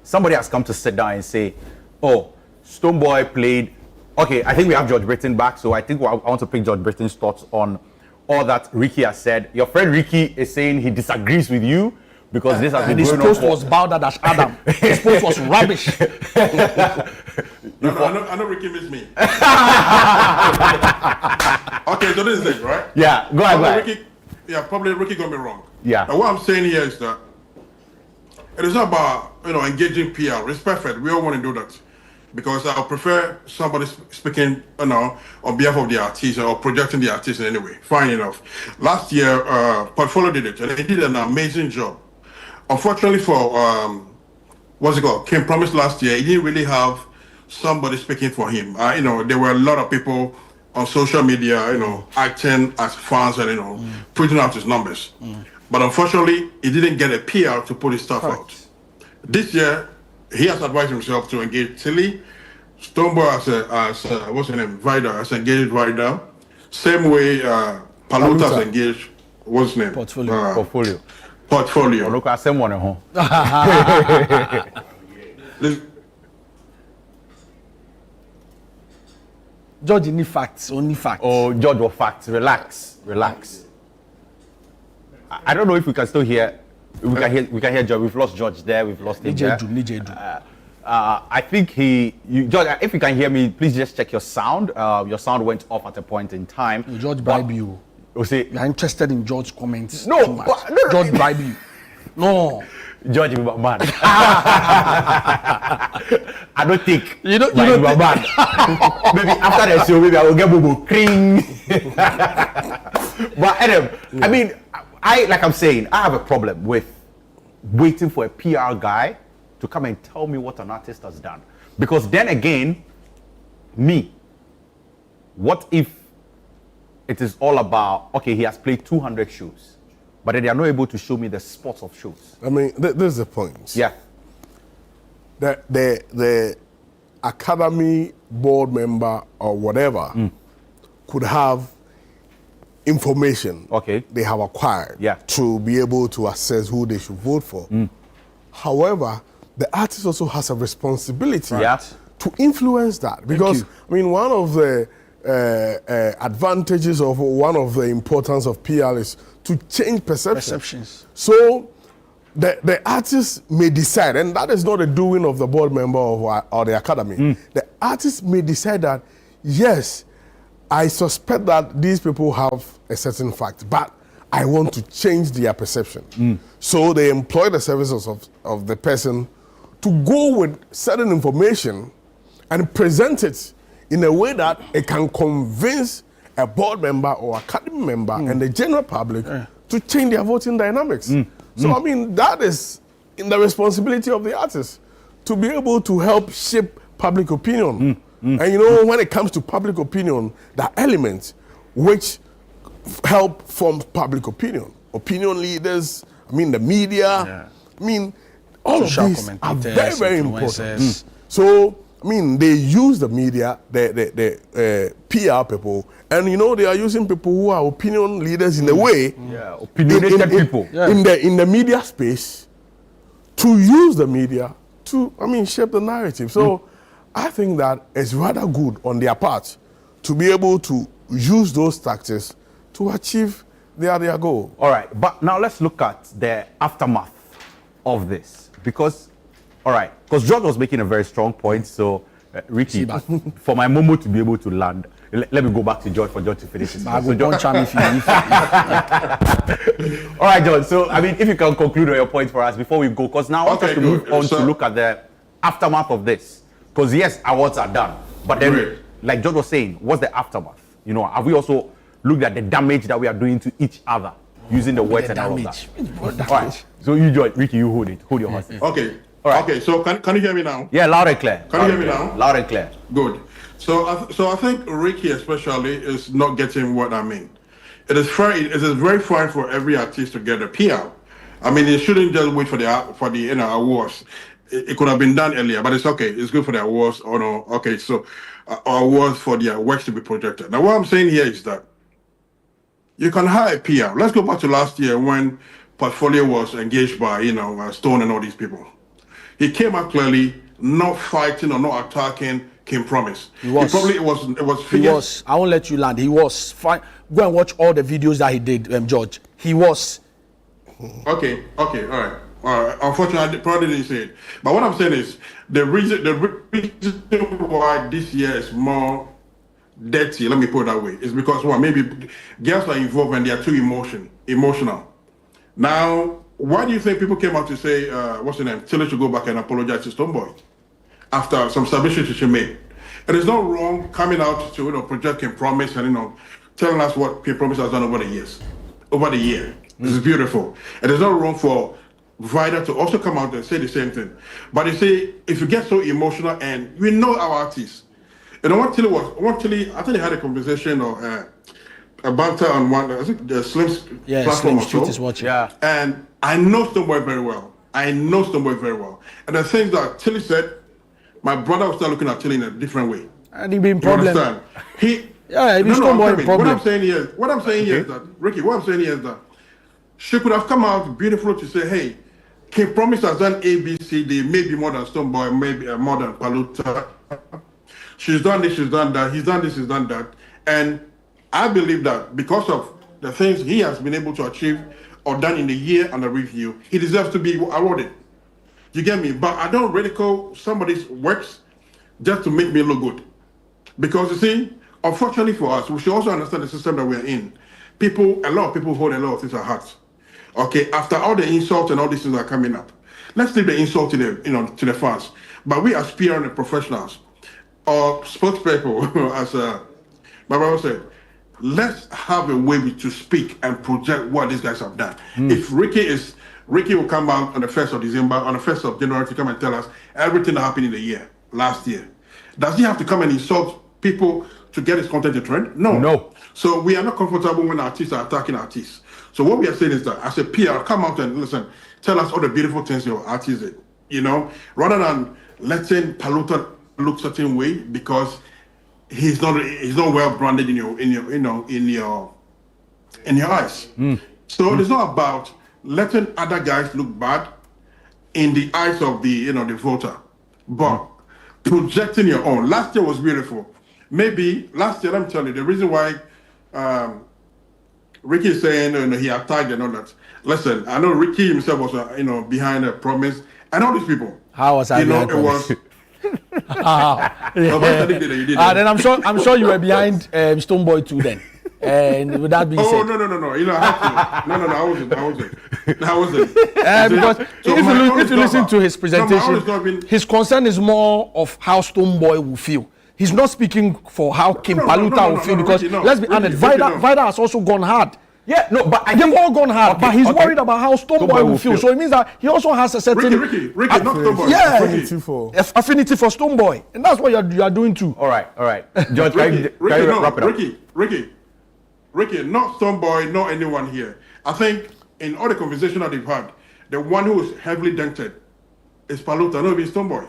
[SPEAKER 1] Somebody has come to sit down and say, "Oh, Stonebwoy played." Okay, I think we have George Britton back, so I think I want to pick George Britton's thoughts on all that Ricky has said. Your friend Ricky is saying he disagrees with you because this has been
[SPEAKER 14] And his
[SPEAKER 1] going on
[SPEAKER 14] post
[SPEAKER 1] for-
[SPEAKER 14] was Bowder Adam. His post was rubbish.
[SPEAKER 15] No, I know Ricky missed me. Okay, so this is it, right?
[SPEAKER 1] Yeah, go ahead.
[SPEAKER 15] Probably Ricky got me wrong.
[SPEAKER 1] Yeah.
[SPEAKER 15] Now, what I'm saying here is that it is not about engaging PR. It's perfect. We all want to do that because I prefer somebody speaking on behalf of the artist or projecting the artist in any way. Fine enough. Last year, Portfolio did it and they did an amazing job. Unfortunately for Kim Promise last year, he didn't really have somebody speaking for him. There were a lot of people on social media, acting as fans and putting out his numbers. But unfortunately, he didn't get a PR to put his stuff out. This year, he has advised himself to engage Tilly. Stonebwoy as what's her name? Vida has engaged Vida. Same way Paluta has engaged what's his name?
[SPEAKER 1] Portfolio.
[SPEAKER 15] Portfolio.
[SPEAKER 1] Look, I send one at home.
[SPEAKER 14] George, only facts.
[SPEAKER 1] Oh, George, what facts? Relax. I don't know if we can still hear. We can hear George. We've lost George there. We've lost him there. I think George, if you can hear me, please just check your sound. Your sound went off at a point in time.
[SPEAKER 14] George bribe you.
[SPEAKER 1] You
[SPEAKER 14] are interested in George's comments.
[SPEAKER 1] No,
[SPEAKER 14] too much. George bribe you. No.
[SPEAKER 1] George, you are man. I don't think.
[SPEAKER 14] You don't
[SPEAKER 1] man. Maybe after the show, maybe I will get Bobo Kring. But Adam, I mean, like I'm saying, I have a problem with waiting for a PR guy to come and tell me what an artist has done. Because then again, what if it is all about, okay, he has played 200 shows, but then they are not able to show me the spots of shows.
[SPEAKER 10] I mean, this is the point.
[SPEAKER 1] Yeah.
[SPEAKER 10] The academy board member or whatever could have information they have acquired to be able to assess who they should vote for. However, the artist also has a responsibility to influence that, because I mean, one of the advantages of one of the importance of PR is to change perceptions. So the artist may decide, and that is not the doing of the board member or the academy. The artist may decide that, yes, I suspect that these people have a certain fact, but I want to change their perception. So they employ the services of the person to go with certain information and present it in a way that it can convince a board member or academy member and the general public to change their voting dynamics. So I mean, that is in the responsibility of the artist to be able to help shape public opinion. And when it comes to public opinion, there are elements which help form public opinion. Opinion leaders, I mean the media, I mean all
[SPEAKER 14] Social
[SPEAKER 10] of these are very, very important. So, I mean, they use the media, the PR people, and they are using people who are opinion leaders in a way.
[SPEAKER 1] Yeah, opinionated people.
[SPEAKER 10] In the media space, to use the media to, shape the narrative. So, I think that it's rather good on their part to be able to use those tactics to achieve their goal.
[SPEAKER 1] All right, but now let's look at the aftermath of this. Because George was making a very strong point. So, Ricky, for my Momo to be able to land, let me go back to George for George to finish his
[SPEAKER 14] I will punch him if you.
[SPEAKER 1] All right, George. So, if you can conclude on your point for us before we go, because now I want us to move on to look at the aftermath of this. Because yes, awards are done, but then, like George was saying, what's the aftermath? Have we also looked at the damage that we are doing to each other using the words and all of that? All right. So you, George, Ricky, you hold your horse.
[SPEAKER 15] Okay.
[SPEAKER 1] All right.
[SPEAKER 15] Okay. So can you hear me now?
[SPEAKER 1] Yeah, loud and clear.
[SPEAKER 15] Can you hear me now?
[SPEAKER 1] Loud and clear.
[SPEAKER 15] Good. So I think Ricky especially is not getting what I mean. It is very fine for every artist to get a PR. It shouldn't just wait for the awards. It could have been done earlier, but it's okay. It's good for the awards. Or no, okay. So awards for their works to be projected. Now, what I'm saying here is that you can hire a PR. Let's go back to last year when Portfolio was engaged by Stone and all these people. He came out clearly, not fighting or not attacking King Promise.
[SPEAKER 14] He was.
[SPEAKER 15] It was.
[SPEAKER 14] He was. I won't let you land. He was fine. Go and watch all the videos that he did, George. He was.
[SPEAKER 15] Okay. All right. Unfortunately, I probably didn't say it. But what I'm saying is the reason why this year is more dirty, let me put it that way, is because maybe girls are involved and they are too emotional. Now, why do you think people came out to say, what's her name, Tilly should go back and apologize to Stonebwoy after some submissions she made? It is not wrong coming out to project King Promise and telling us what King Promise has done over the year. This is beautiful. It is not wrong for Vida to also come out and say the same thing. But you see, if you get so emotional, and we know our artists, what Tilly I think they had a conversation or a banter on one, I think the Slim's platform
[SPEAKER 14] Slim Street is watching.
[SPEAKER 1] Yeah.
[SPEAKER 15] And I know Stonebwoy very well. And the things that Tilly said, my brother will start looking at Tilly in a different way.
[SPEAKER 14] And he been problem.
[SPEAKER 15] You understand?
[SPEAKER 14] Stonebwoy problem.
[SPEAKER 15] What I'm saying here is that, Ricky, she could have come out beautiful to say, hey, King Promise has done A, B, C, D, maybe more than Stonebwoy, maybe more than Paluta. She's done this, she's done that. He's done this, he's done that. And I believe that because of the things he has been able to achieve or done in the year under review, he deserves to be awarded. You get me? But I don't ridicule somebody's works just to make me look good. Because you see, unfortunately for us, we should also understand the system that we're in. A lot of people hold a lot of things at heart. Okay, after all the insults and all these things are coming up, let's leave the insult to the fans. But we as PR and professionals or spokespeople, as my brother said, let's have a way to speak and project what these guys have done. If Ricky will come out on the 1st of December, on the 1st of January to come and tell us everything that happened in the year, last year. Does he have to come and insult people to get his content to trend? No. So we are not comfortable when artists are attacking artists. So what we are saying is that as a PR, come out and listen, tell us all the beautiful things your artist did, rather than letting Paluta look certain way because he's not well branded in your eyes. So it's not about letting other guys look bad in the eyes of the voter, but projecting your own. Last year was beautiful. Maybe last year, let me tell you, the reason why Ricky is saying he attacked and all that. Listen, I know Ricky himself was behind a Promise and all these people.
[SPEAKER 14] How was I behind Promise? Then I'm sure you were behind Stonebwoy too then. And would that be said?
[SPEAKER 15] No. I wasn't.
[SPEAKER 14] Because if you listen to his presentation, his concern is more of how Stonebwoy will feel. He's not speaking for how King Paluta will feel because let's be honest, Vida has also gone hard.
[SPEAKER 1] Yeah, no, but
[SPEAKER 14] they've all gone hard. But he's worried about how Stonebwoy will feel. So it means that he also has a certain
[SPEAKER 15] Ricky, not Stonebwoy.
[SPEAKER 14] Affinity for Stonebwoy, and that's what you are doing too.
[SPEAKER 1] All right. George, can you wrap it up?
[SPEAKER 15] Ricky, not Stonebwoy, not anyone here. I think in all the conversation that they've had, the one who is heavily dented is Paluta, not even Stonebwoy.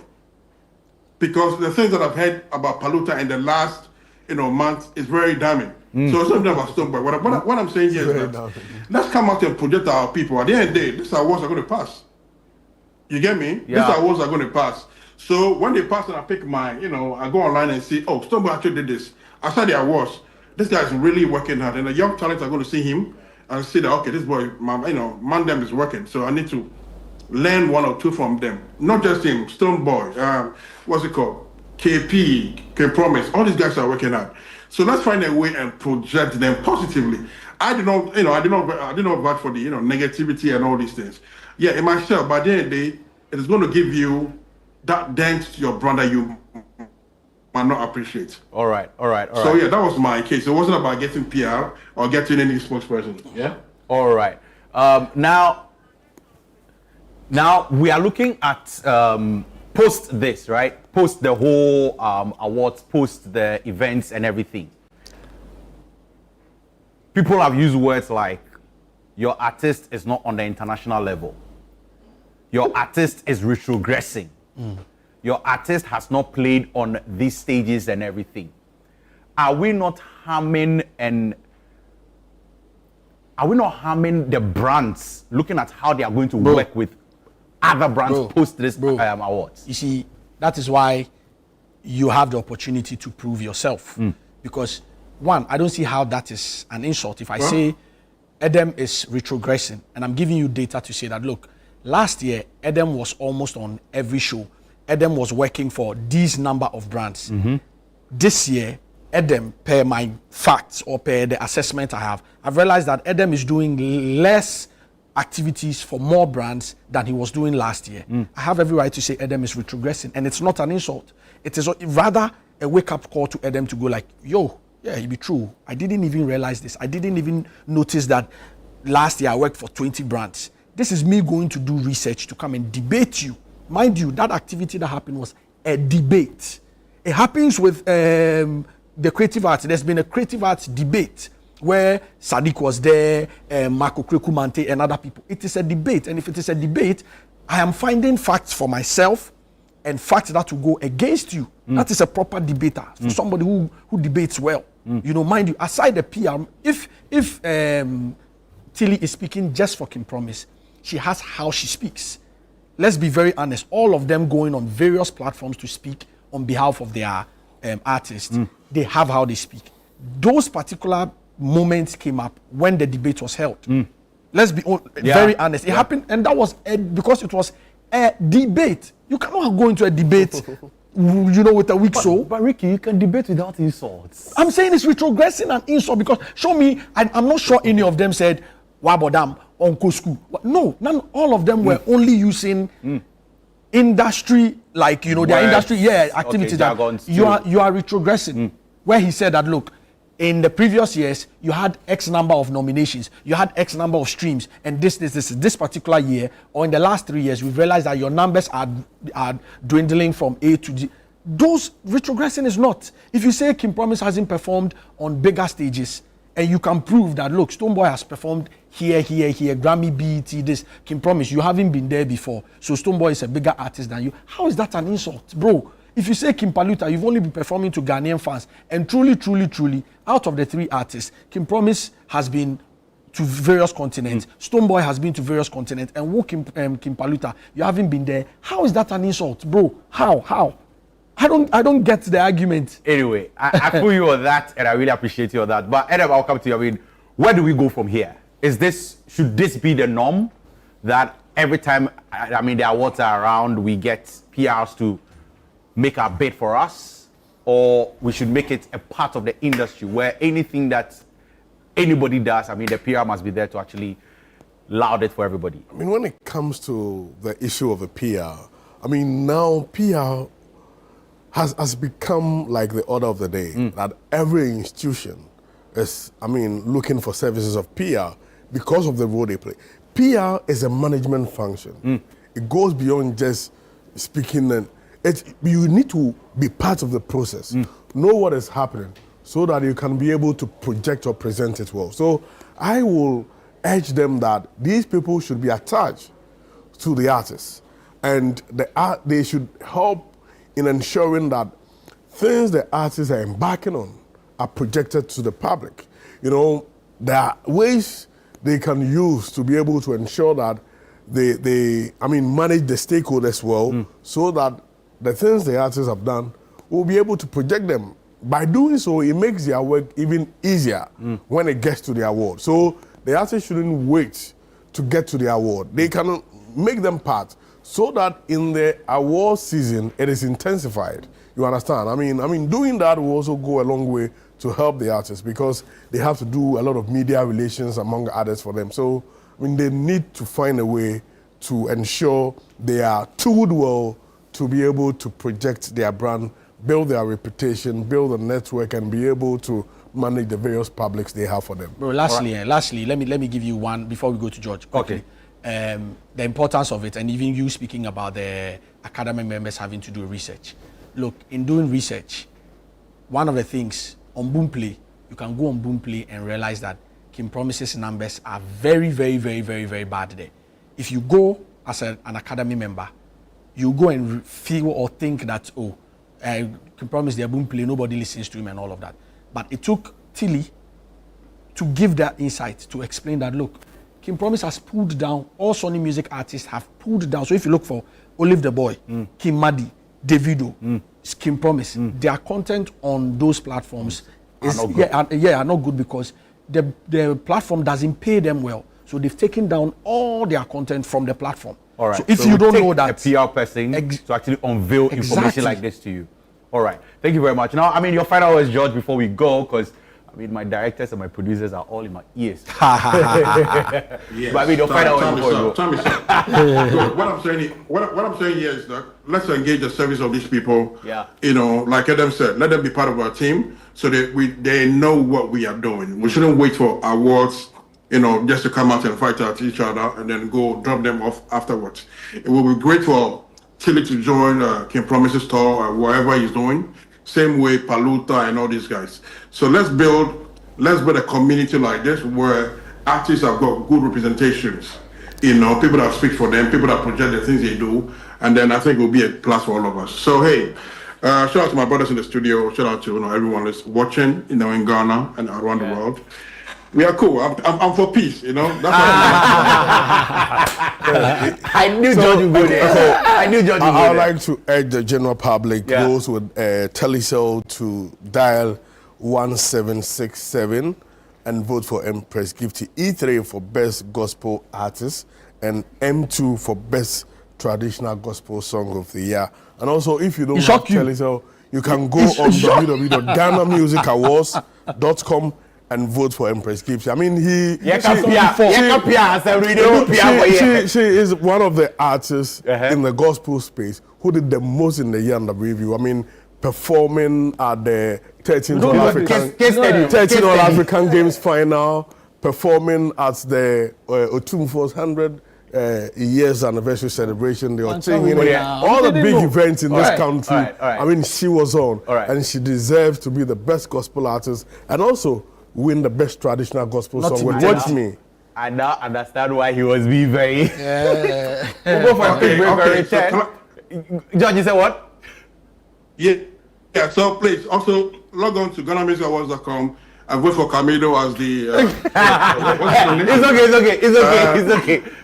[SPEAKER 15] because the things that I've heard about Paluta in the last, month is very damning. So it's not about Stonebwoy. What I'm saying here is that let's come out and project our people. At the end of the day, these awards are going to pass. You get me?
[SPEAKER 1] Yeah.
[SPEAKER 15] These awards are going to pass. So when they pass and I pick mine, I go online and see, oh, Stonebwoy actually did this. After the awards, this guy's really working hard. And the young talents are going to see him and see that, okay, this boy, Mandem is working. So I need to learn one or two from them. Not just him, Stonebwoy, what's it called? KP, K-Promise, all these guys are working hard. So let's find a way and project them positively. I did not vote for the, negativity and all these things. Yeah, in myself, by the end of the day, it is going to give you that dent to your brand that you might not appreciate.
[SPEAKER 1] All right.
[SPEAKER 15] So yeah, that was my case. It wasn't about getting PR or getting any spokesperson. Yeah.
[SPEAKER 1] All right. Now we are looking at post this, right? Post the whole awards, post the events and everything. People have used words like, your artist is not on the international level. Your artist is retrogressing. Your artist has not played on these stages and everything. Are we not harming the brands, looking at how they are going to work with other brands post this awards?
[SPEAKER 14] You see, that is why you have the opportunity to prove yourself. Because one, I don't see how that is an insult. If I say Edem is retrogressing, and I'm giving you data to say that, look, last year, Edem was almost on every show. Edem was working for these number of brands. This year, Edem, per my facts or per the assessment I have, I've realized that Edem is doing less activities for more brands than he was doing last year. I have every right to say Edem is retrogressing, and it's not an insult. It is rather a wake-up call to Edem to go like, yo, yeah, it be true. I didn't even realize this. I didn't even notice that last year I worked for 20 brands. This is me going to do research to come and debate you. Mind you, that activity that happened was a debate. It happens with the creative arts. There's been a creative arts debate where Sadiq was there, Marco Krekumante and other people. It is a debate, and if it is a debate, I am finding facts for myself and facts that will go against you. That is a proper debater, for somebody who debates well. Mind you, aside the PR, if Tilly is speaking just for Kim Promise, she has how she speaks. Let's be very honest, all of them going on various platforms to speak on behalf of their artists, they have how they speak. Those particular moments came up when the debate was held. Let's be very honest. It happened, and that was because it was a debate. You cannot go into a debate, with a weak soul.
[SPEAKER 1] But Ricky, you can debate without insults.
[SPEAKER 14] I'm saying it's retrogressing an insult because show me, I'm not sure any of them said, Wabodam, Uncle School. No, all of them were only using industry, like, their industry, activities. That you are retrogressing. Where he said that, look, in the previous years, you had X number of nominations, you had X number of streams, and this particular year, or in the last 3 years, we've realized that your numbers are dwindling from A to G. Those retrogressing is not. If you say Kim Promise hasn't performed on bigger stages, and you can prove that, look, Stonebwoy has performed here, Grammy, BET, this, Kim Promise, you haven't been there before, so Stonebwoy is a bigger artist than you. How is that an insult, bro? If you say Kim Paluta, you've only been performing to Ghanaian fans. And truly, out of the 3 artists, Kim Promise has been to various continents. Stonebwoy has been to various continents. And Kim Paluta, you haven't been there. How is that an insult, bro? How? I don't get the argument.
[SPEAKER 1] Anyway, I feel you on that, and I really appreciate you on that. But Edem, I'll come to you. Where do we go from here? Should this be the norm? That every time, the awards are around, we get PRs to make our bid for us, or we should make it a part of the industry where anything that anybody does, the PR must be there to actually loud it for everybody.
[SPEAKER 10] When it comes to the issue of the PR, now PR has become like the order of the day, that every institution is, looking for services of PR because of the role they play. PR is a management function. It goes beyond just speaking and you need to be part of the process, know what is happening, so that you can be able to project or present it well. So I will urge them that these people should be attached to the artists, and they should help in ensuring that things the artists are embarking on are projected to the public. You know, there are ways they can use to be able to ensure that they manage the stakeholders well, so that the things the artists have done will be able to project them. By doing so, it makes their work even easier when it gets to the award. So the artists shouldn't wait to get to the award. They can make them part so that in the award season, it is intensified. You understand? I mean, doing that will also go a long way to help the artists, because they have to do a lot of media relations among others for them. So, I mean, they need to find a way to ensure they are tooled well to be able to project their brand, build their reputation, build a network, and be able to manage the various publics they have for them.
[SPEAKER 14] Bro, lastly, let me give you one before we go to George. Quickly. Okay. The importance of it, and even you speaking about the academy members having to do research. Look, in doing research, one of the things on Boomplay, you can go on Boomplay and realize that King Promise's numbers are very, very, very, very, very bad there. If you go as an academy member, you go and feel or think that, King Promise their Boomplay, nobody listens to him and all of that. But it took Tilly to give that insight, to explain that, look, King Promise has pulled down, all Sony music artists have pulled down. So if you look for Olive the Boy, King Madi, Davido, King Promise, their content on those platforms are not good because the platform doesn't pay them well. So they've taken down all their content from the platform.
[SPEAKER 1] All right.
[SPEAKER 14] So if you don't know that,
[SPEAKER 1] a PR person to actually unveil information like this to you. All right. Thank you very much. Now, I mean, your final words, George, before we go, because I mean, my directors and my producers are all in my ears.
[SPEAKER 15] Yes.
[SPEAKER 1] But I mean, your final words before you go.
[SPEAKER 15] Time is up. What I'm saying here is that let's engage the service of these people.
[SPEAKER 1] Yeah.
[SPEAKER 15] You know, like Adam said, let them be part of our team so that they know what we are doing. We shouldn't wait for awards, you know, just to come out and fight at each other and then go drop them off afterwards. It will be great for Tilly to join King Promise's tour or whatever he's doing. Same way Paluta and all these guys. So let's build a community like this where artists have got good representations. You know, people that speak for them, people that project the things they do, and then I think it will be a plus for all of us. So hey, shout out to my brothers in the studio. Shout out to everyone that's watching, in Ghana and around the world. We are cool. I'm for peace, you know. That's
[SPEAKER 1] I knew George would go there. I knew George would go there.
[SPEAKER 10] I would like to urge the general public, those with telecell, to dial 1767 and vote for Empress Gifty. E3 for Best Gospel Artist and M2 for Best Traditional Gospel Song of the Year. And also, if you don't have telecell, you can go on www.ghanamusicawards.com and vote for Empress Gifty. I mean, she is one of the artists in the gospel space who did the most in the year under review. I mean, performing at the 13th All African Games final, performing at the Otumfo's 100 years anniversary celebration, the all the big events in this country. I mean, she was on, and she deserves to be the best gospel artist and also win the best traditional gospel song. Watch me.
[SPEAKER 1] I now understand why he was being very. We'll go for a quick break. George, you said what?
[SPEAKER 15] Yeah. So please also log on to GhanaMusicAwards.com and vote for Camido as the.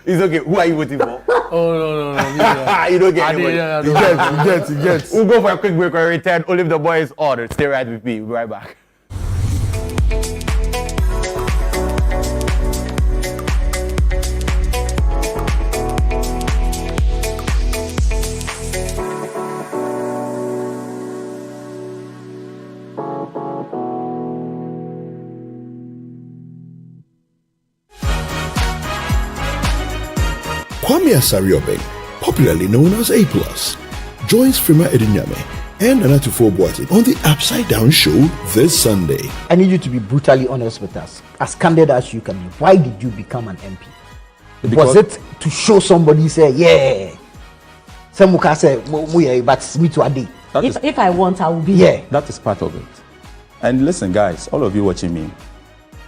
[SPEAKER 1] It's okay. Who are you voting for?
[SPEAKER 14] No.
[SPEAKER 1] You don't get anybody.
[SPEAKER 10] You get.
[SPEAKER 1] We'll go for a quick break. When we return, Olive the Boy is on. Stay right with me. We'll be right back.
[SPEAKER 8] Kwame Asariobeng, popularly known as A+, joins Frima Edinyame and Anatufo Boatin on the Upside Down Show this Sunday.
[SPEAKER 9] I need you to be brutally honest with us. As candid as you can be, why did you become an MP? Was it to show somebody, say, yeah, some muka say, but me to a day?
[SPEAKER 16] If I want, I will be.
[SPEAKER 9] Yeah.
[SPEAKER 11] That is part of it. And listen, guys, all of you watching me,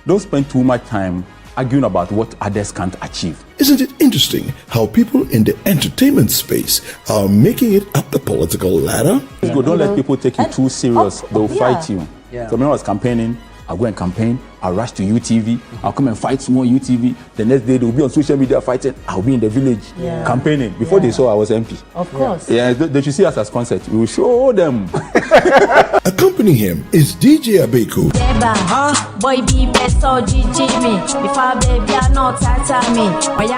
[SPEAKER 11] don't spend too much time arguing about what others can't achieve.
[SPEAKER 8] Isn't it interesting how people in the entertainment space are making it up the political ladder?
[SPEAKER 11] Don't let people take you too serious. They'll fight you.
[SPEAKER 9] Yeah.
[SPEAKER 11] So when I was campaigning, I'll go and campaign, I'll rush to UTV, I'll come and fight small UTV. The next day they'll be on social media fighting, I'll be in the village campaigning. Before they saw I was MP.
[SPEAKER 7] Of course.
[SPEAKER 11] Yeah, they should see us as concert. We will show them.
[SPEAKER 8] Accompanying him is DJ Abeku.
[SPEAKER 4] Boy be best or GG me. Before baby I not tata me.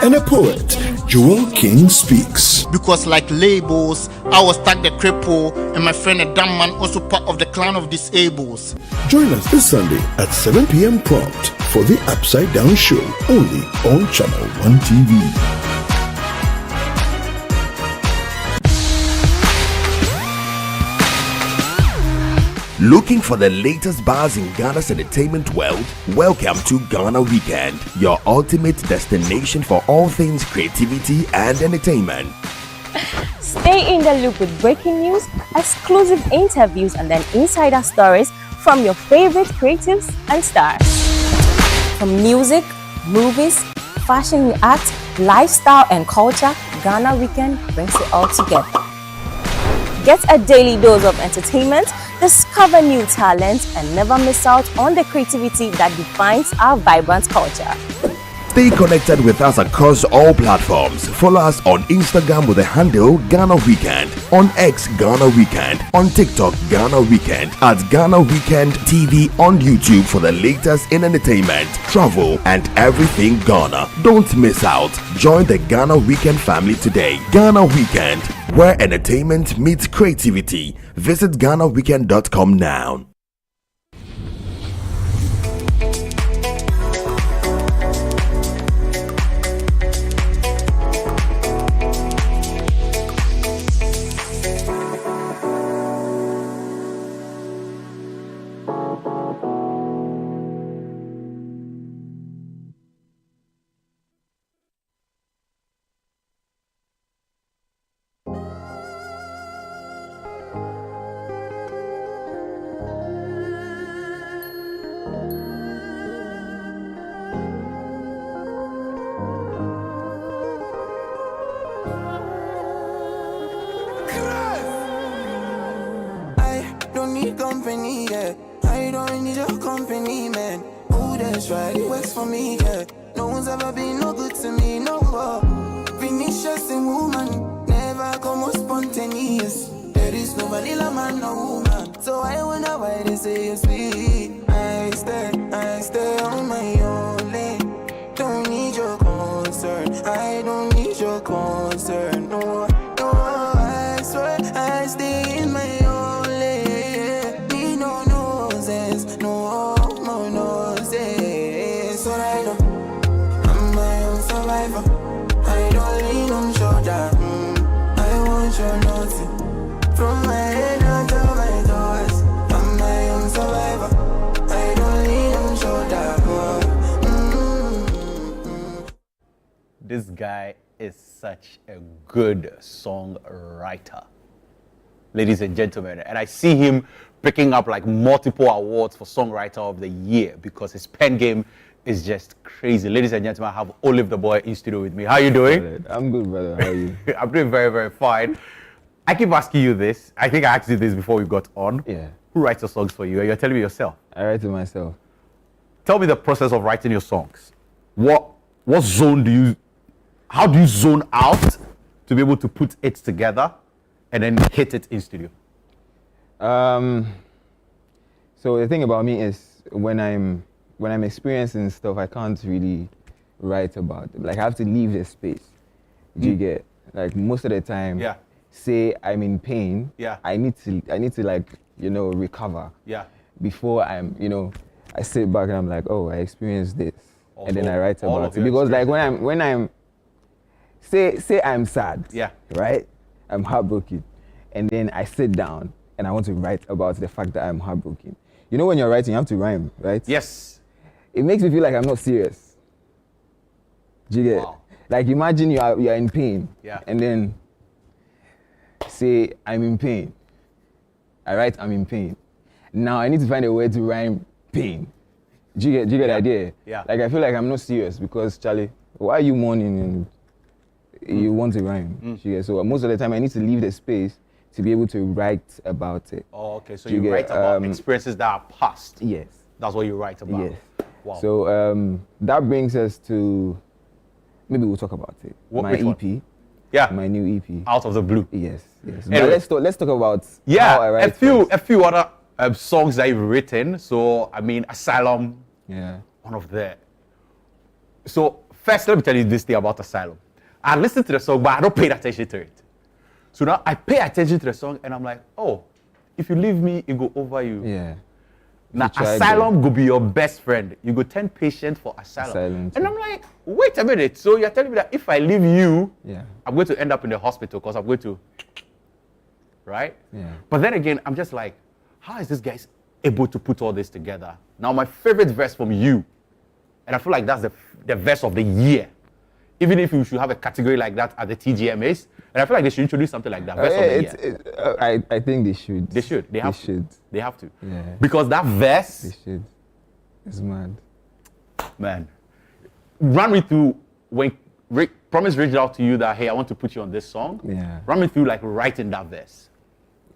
[SPEAKER 8] And a poet, Joel King speaks.
[SPEAKER 12] Because like labels, I was tag the cripple, and my friend a dumb man also part of the clan of disables.
[SPEAKER 8] Join us this Sunday at 7 p.m. prompt for the Upside Down Show, only on Channel 1 TV.
[SPEAKER 6] Looking for the latest buzz in Ghana's entertainment world? Welcome to Ghana Weekend, your ultimate destination for all things creativity and entertainment.
[SPEAKER 7] Stay in the loop with breaking news, exclusive interviews, and then insider stories from your favorite creatives and stars. From music, movies, fashion and art, lifestyle and culture, Ghana Weekend brings it all together. Get a daily dose of entertainment, discover new talent, and never miss out on the creativity that defines our vibrant culture.
[SPEAKER 6] Stay connected with us across all platforms. Follow us on Instagram with the handle Ghana Weekend, on X Ghana Weekend, on TikTok Ghana Weekend, at Ghana Weekend TV on YouTube for the latest in entertainment, travel, and everything Ghana. Don't miss out. Join the Ghana Weekend family today. Ghana Weekend, where entertainment meets creativity. Visit GhanaWeekend.com now.
[SPEAKER 2] Company, yeah. I don't need your company, man. Oh, that's right, it works for me, yeah. No one's ever been no good to me, no more. Vinicius and woman, never come out spontaneous. There is no vanilla man, no woman. So I wonder why they say you're sweet. I stay on my own lane. Don't need your concern, I don't need your concern, no, no. I swear I stay in my own lane. Need no noses, no more noses. So I know I'm my own survivor. I don't lean on shoulder. I want your nothing from my head down to my toes. I'm my own survivor. I don't lean on shoulder.
[SPEAKER 1] This guy is such a good songwriter, ladies and gentlemen, and I see him picking up like multiple awards for Songwriter of the Year because his pen game is just crazy. Ladies and gentlemen, I have Olive the Boy in studio with me. How are you doing?
[SPEAKER 16] I'm good, brother. How are you?
[SPEAKER 1] I'm doing very, very fine. I keep asking you this. I think I asked you this before we got on.
[SPEAKER 16] Yeah.
[SPEAKER 1] Who writes the songs for you? And you're telling me yourself.
[SPEAKER 16] I write it myself.
[SPEAKER 1] Tell me the process of writing your songs. What zone do you, how do you zone out to be able to put it together and then hit it in studio?
[SPEAKER 16] So the thing about me is when I'm experiencing stuff, I can't really write about it. Like I have to leave the space. Do you get? Like most of the time,
[SPEAKER 1] Yeah.
[SPEAKER 16] say I'm in pain,
[SPEAKER 1] Yeah.
[SPEAKER 16] I need to like, recover.
[SPEAKER 1] Yeah.
[SPEAKER 16] Before I sit back and I'm like, oh, I experienced this.
[SPEAKER 1] Also,
[SPEAKER 16] and then I write
[SPEAKER 1] all
[SPEAKER 16] about
[SPEAKER 1] of
[SPEAKER 16] it.
[SPEAKER 1] your
[SPEAKER 16] Because like when I'm say I'm sad.
[SPEAKER 1] Yeah.
[SPEAKER 16] Right? I'm heartbroken. And then I sit down and I want to write about the fact that I'm heartbroken. You know when you're writing, you have to rhyme, right?
[SPEAKER 1] Yes.
[SPEAKER 16] It makes me feel like I'm not serious. Do you get?
[SPEAKER 1] Wow.
[SPEAKER 16] Like imagine you are in pain.
[SPEAKER 1] Yeah.
[SPEAKER 16] And then say I'm in pain. I write I'm in pain. Now I need to find a way to rhyme pain. Do you get the idea?
[SPEAKER 1] Yeah.
[SPEAKER 16] Like I feel like I'm not serious because Charlie, why are you mourning and you want to rhyme? Do you get? So most of the time I need to leave the space to be able to write about it.
[SPEAKER 1] Oh, okay. So
[SPEAKER 16] Do
[SPEAKER 1] you
[SPEAKER 16] get,
[SPEAKER 1] write about experiences that are past.
[SPEAKER 16] Yes.
[SPEAKER 1] That's what you write about.
[SPEAKER 16] Yes.
[SPEAKER 1] Wow.
[SPEAKER 16] So that brings us to, maybe we'll talk about it. My
[SPEAKER 1] which
[SPEAKER 16] EP.
[SPEAKER 1] one? Yeah.
[SPEAKER 16] My new EP.
[SPEAKER 1] Out of the Blue.
[SPEAKER 16] Yes. Yes.
[SPEAKER 1] Anyway.
[SPEAKER 16] But let's talk about how I write.
[SPEAKER 1] A few other songs that you've written. So I mean, Asylum.
[SPEAKER 16] Yeah.
[SPEAKER 1] One of the. So first, let me tell you this thing about Asylum. I listened to the song, but I don't pay attention to it. So now I pay attention to the song, and I'm like, oh, if you leave me, it go over you.
[SPEAKER 16] Yeah.
[SPEAKER 1] Now Asylum go be your best friend. You go 10 patient for Asylum. And I'm like, wait a minute. So you're telling me that if I leave you, I'm going to end up in the hospital because I'm going to, right?
[SPEAKER 16] Yeah.
[SPEAKER 1] But then again, I'm just like, how is this guy able to put all this together? Now my favorite verse from you, and I feel like that's the verse of the year. Even if you should have a category like that at the TGMAs, and I feel like they should introduce something like that. Verse of the year.
[SPEAKER 16] I think they should.
[SPEAKER 1] They should. They have to. They have to.
[SPEAKER 16] Yeah.
[SPEAKER 1] Because that verse.
[SPEAKER 16] They should. It's mad.
[SPEAKER 1] Man. Run me through when Promise reached out to you that, hey, I want to put you on this song.
[SPEAKER 16] Yeah.
[SPEAKER 1] Run me through like writing that verse.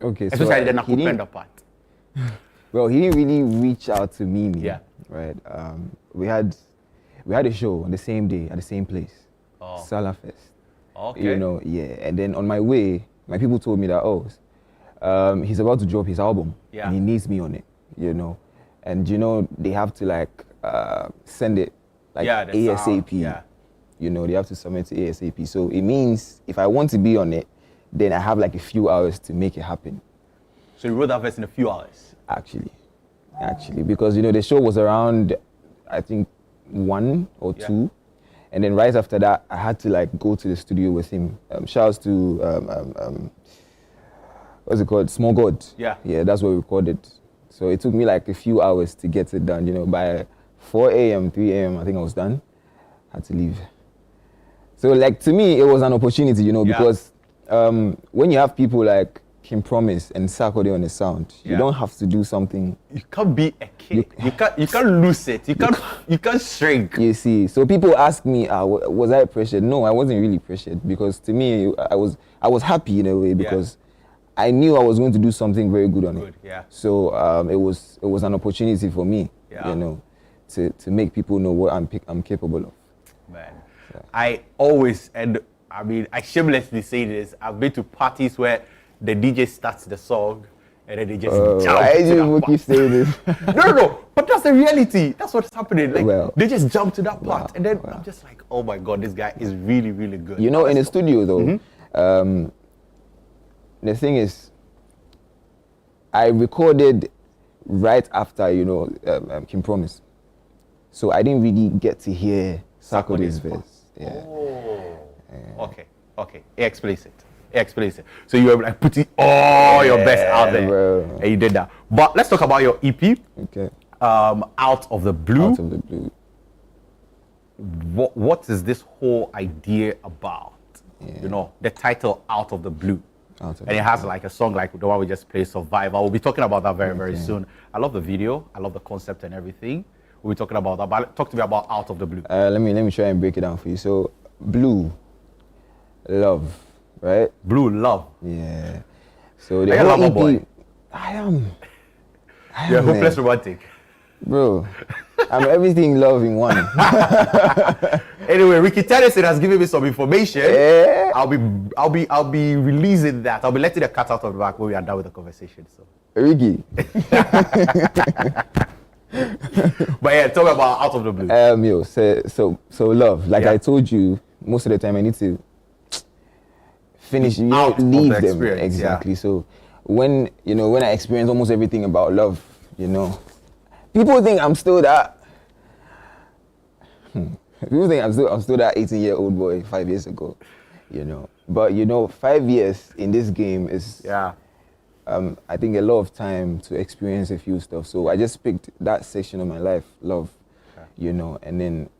[SPEAKER 16] Okay.
[SPEAKER 1] Especially the Nakupenda part.
[SPEAKER 16] Well, he didn't really reach out to me.
[SPEAKER 1] Yeah.
[SPEAKER 16] Right. We had a show on the same day at the same place.
[SPEAKER 1] Oh.
[SPEAKER 16] Salah Fest.
[SPEAKER 1] Okay.
[SPEAKER 16] You know, yeah. And then on my way, my people told me that, he's about to drop his album.
[SPEAKER 1] Yeah.
[SPEAKER 16] And he needs me on it, you know. And, you know, they have to, like, send it, like, ASAP.
[SPEAKER 1] Yeah.
[SPEAKER 16] You know, they have to submit to ASAP. So it means if I want to be on it, then I have, like, a few hours to make it happen.
[SPEAKER 1] So you wrote that verse in a few hours?
[SPEAKER 16] Actually, because, you know, the show was around, I think, 1 or 2. And then right after that, I had to like go to the studio with him. Shouts to what's it called? Small God.
[SPEAKER 1] Yeah.
[SPEAKER 16] Yeah, that's what we recorded. So it took me like a few hours to get it done. You know, by 4 a.m., 3 a.m., I think I was done. Had to leave. So like to me, it was an opportunity, you know, because when you have people like Kim Promise and Sarkodie on the sound, you don't have to do something.
[SPEAKER 1] You can't be a kid. You can't lose it. You can't shrink.
[SPEAKER 16] You see, so people ask me, was I pressured? No, I wasn't really pressured because to me, I was happy in a way because I knew I was going to do something very good on it.
[SPEAKER 1] Yeah.
[SPEAKER 16] So it was an opportunity for me, you know, to make people know what I'm capable of.
[SPEAKER 1] Man, I always, and I mean, I shamelessly say this, I've been to parties where the DJ starts the song and then they just jump.
[SPEAKER 16] Why do you keep saying this?
[SPEAKER 1] No, but that's the reality. That's what's happening. Like, they just jump to that part, and then I'm just like, oh my God, this guy is really, really good.
[SPEAKER 16] You know, in the studio though, the thing is, I recorded right after, you know, Kim Promise, so I didn't really get to hear Sarkodie's verse. Yeah.
[SPEAKER 1] Oh. Okay. Explicit. So you were like putting all your best out there,
[SPEAKER 16] bro.
[SPEAKER 1] And you did that. But let's talk about your EP.
[SPEAKER 16] Okay.
[SPEAKER 1] Out of the Blue.
[SPEAKER 16] Out of the Blue.
[SPEAKER 1] What is this whole idea about? Yeah. You know, the title Out of the Blue. And it has like a song like the one we just played, Survivor. We'll be talking about that very soon. I love the video. I love the concept and everything. We'll be talking about that. But talk to me about Out of the Blue.
[SPEAKER 16] Let me try and break it down for you. So, blue, love. Right?
[SPEAKER 1] Blue love.
[SPEAKER 16] Yeah. So the whole EP,
[SPEAKER 1] boy?
[SPEAKER 16] I am.
[SPEAKER 1] You're hopeless romantic.
[SPEAKER 16] Bro, I'm everything love in one.
[SPEAKER 1] Anyway, Ricky Tennyson has given me some information.
[SPEAKER 16] Yeah.
[SPEAKER 1] I'll be releasing that. I'll be letting the cat out of the bag when we are done with the conversation. So
[SPEAKER 16] Ricky.
[SPEAKER 1] But yeah, talk about Out of the Blue.
[SPEAKER 16] So love. Like I told you, most of the time I need to finish, you know, leave them exactly. So when I experience almost everything about love, you know, people think I'm still that. People think I'm still that 18-year-old boy 5 years ago, you know. But you know, 5 years in this game is I think a lot of time to experience a few stuff. So I just picked that section of my life, love, you know, and then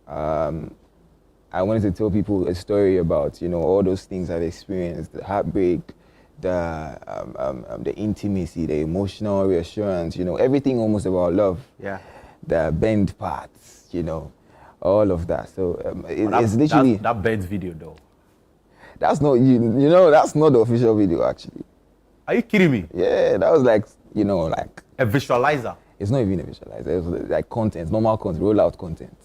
[SPEAKER 16] I wanted to tell people a story about, you know, all those things I've experienced, the heartbreak, the intimacy, the emotional reassurance, you know, everything almost about love.
[SPEAKER 1] Yeah.
[SPEAKER 16] the bend parts, you know, all of that. So it's literally
[SPEAKER 1] that bend video though.
[SPEAKER 16] That's not you know that's not the official video actually.
[SPEAKER 1] Are you kidding me?
[SPEAKER 16] Yeah, that was like like
[SPEAKER 1] a visualizer.
[SPEAKER 16] It's not even a visualizer. It was like content, normal content, rollout content.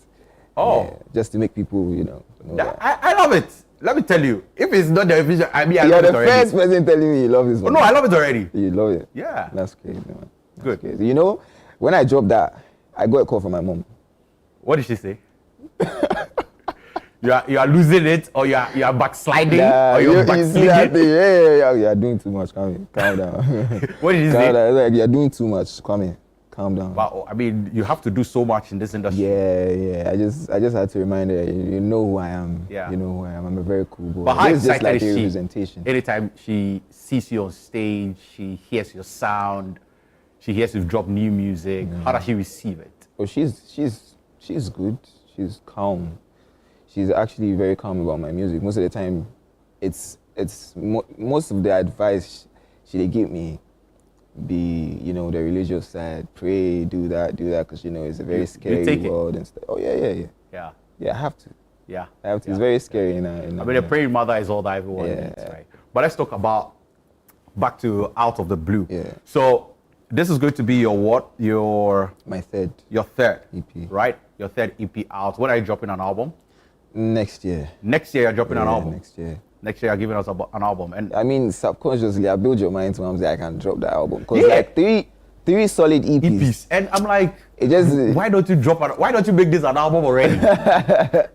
[SPEAKER 1] Oh,
[SPEAKER 16] yeah, just to make people know
[SPEAKER 1] I love it. Let me tell you, if it's not the visual, I mean, I
[SPEAKER 16] You're
[SPEAKER 1] love
[SPEAKER 16] the
[SPEAKER 1] it already.
[SPEAKER 16] first person telling me you love this one.
[SPEAKER 1] Oh no, I love it already.
[SPEAKER 16] You love it.
[SPEAKER 1] Yeah,
[SPEAKER 16] that's crazy, man. That's
[SPEAKER 1] good.
[SPEAKER 16] Crazy. You know, when I dropped that, I got a call from my mom.
[SPEAKER 1] What did she say? you are losing it, or you are backsliding, or you're backsliding.
[SPEAKER 16] Yeah, you are doing too much. Calm down.
[SPEAKER 1] What did you say?
[SPEAKER 16] Like, you're doing too much. Calm down.
[SPEAKER 1] Wow, I mean, you have to do so much in this industry.
[SPEAKER 16] Yeah. I just had to remind her, you know who I am.
[SPEAKER 1] Yeah.
[SPEAKER 16] You know who I am. I'm a very cool boy.
[SPEAKER 1] But how
[SPEAKER 16] This is just
[SPEAKER 1] excited
[SPEAKER 16] like a
[SPEAKER 1] is she?
[SPEAKER 16] representation.
[SPEAKER 1] Anytime she sees you on stage, she hears your sound, she hears you've dropped new music. How does she receive it?
[SPEAKER 16] Oh, she's good. She's calm. She's actually very calm about my music. Most of the time, most of the advice she give me be the religious side. Pray, do that, because it's a very scary world and stuff. Oh yeah. I have to.
[SPEAKER 1] Yeah,
[SPEAKER 16] I have to. It's very scary. I
[SPEAKER 1] mean, a praying mother is all that everyone needs, right? But let's talk about back to Out of the Blue.
[SPEAKER 16] Yeah.
[SPEAKER 1] So this is going to be your what? Your
[SPEAKER 16] third
[SPEAKER 1] EP, right? Your third EP out. When are you dropping an album?
[SPEAKER 16] Next year.
[SPEAKER 1] Next year you're dropping an album.
[SPEAKER 16] Next year.
[SPEAKER 1] Next year you're giving us an album. And
[SPEAKER 16] I mean, subconsciously, I build your mind to I'm saying I can drop that album because like three solid EPs.
[SPEAKER 1] And I'm like,
[SPEAKER 16] it just
[SPEAKER 1] why don't you why don't you make this an album already?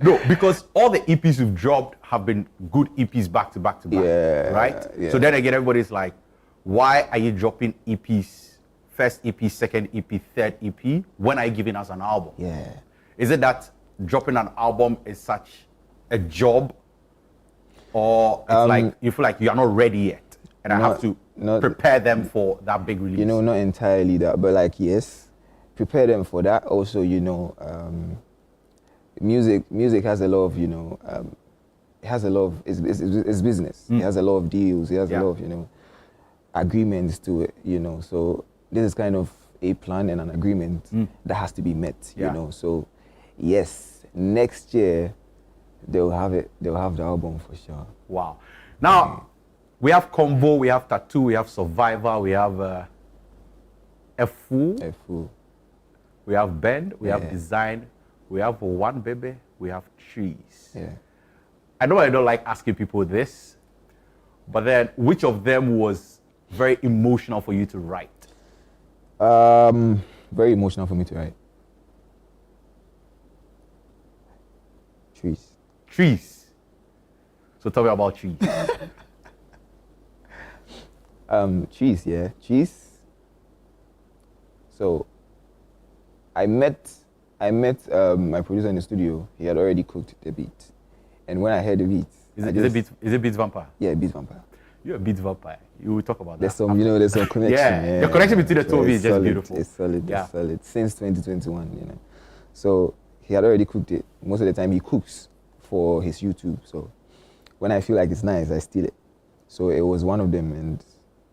[SPEAKER 1] No, because all the EPs you've dropped have been good EPs back to back to back.
[SPEAKER 16] Yeah.
[SPEAKER 1] Right?
[SPEAKER 16] Yeah.
[SPEAKER 1] So then again, everybody's like, why are you dropping EPs? First EP, second EP, third EP. When are you giving us an album?
[SPEAKER 16] Yeah.
[SPEAKER 1] Is it that dropping an album is such a job, or it's like you feel like you are not ready yet, and I have to prepare them for that big release?
[SPEAKER 16] Not entirely that, but like yes, prepare them for that. Also, music has a lot of it has a lot of it's business. It has a lot of deals. It has a lot of agreements to it. So this is kind of a plan and an agreement that has to be met. So yes, next year they'll have it. They'll have the album for sure.
[SPEAKER 1] Wow. Now we have Convo, we have Tattoo, we have Survivor, we have a Fool, we have Bend, we have Design, we have One Baby, we have Trees.
[SPEAKER 16] Yeah.
[SPEAKER 1] I know I don't like asking people this, but then which of them was very emotional for you to write?
[SPEAKER 16] Very emotional for me to write.
[SPEAKER 1] Trees. So tell me about Trees.
[SPEAKER 16] Trees. So I met my producer in the studio. He had already cooked the beat, and when I heard the beat,
[SPEAKER 1] is it Beats Vampire?
[SPEAKER 16] Yeah, Beats Vampire.
[SPEAKER 1] You're a Beats Vampire. You will talk about that.
[SPEAKER 16] There's some connection.
[SPEAKER 1] Yeah, the connection between the two of you is just beautiful.
[SPEAKER 16] It's solid. It's solid since 2021. So he had already cooked it. Most of the time he cooks for his YouTube. So when I feel like it's nice, I steal it. So it was one of them, and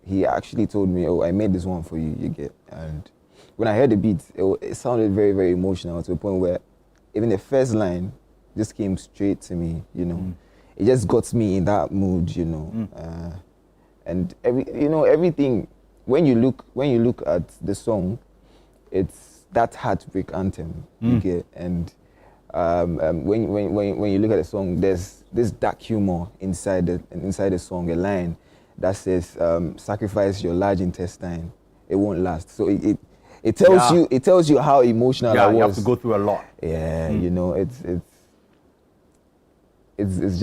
[SPEAKER 16] he actually told me, "Oh, I made this one for you. You get." And when I heard the beat, it sounded very, very emotional to the point where even the first line just came straight to me. It just got me in that mood. And everything. When you look at the song, it's that heartbreak anthem. You get, and when you look at the song, there's this dark humor inside the song. A line that says, "Sacrifice your large intestine, it won't last." So it tells you how emotional I was.
[SPEAKER 1] You have to go through a lot.
[SPEAKER 16] Yeah, it's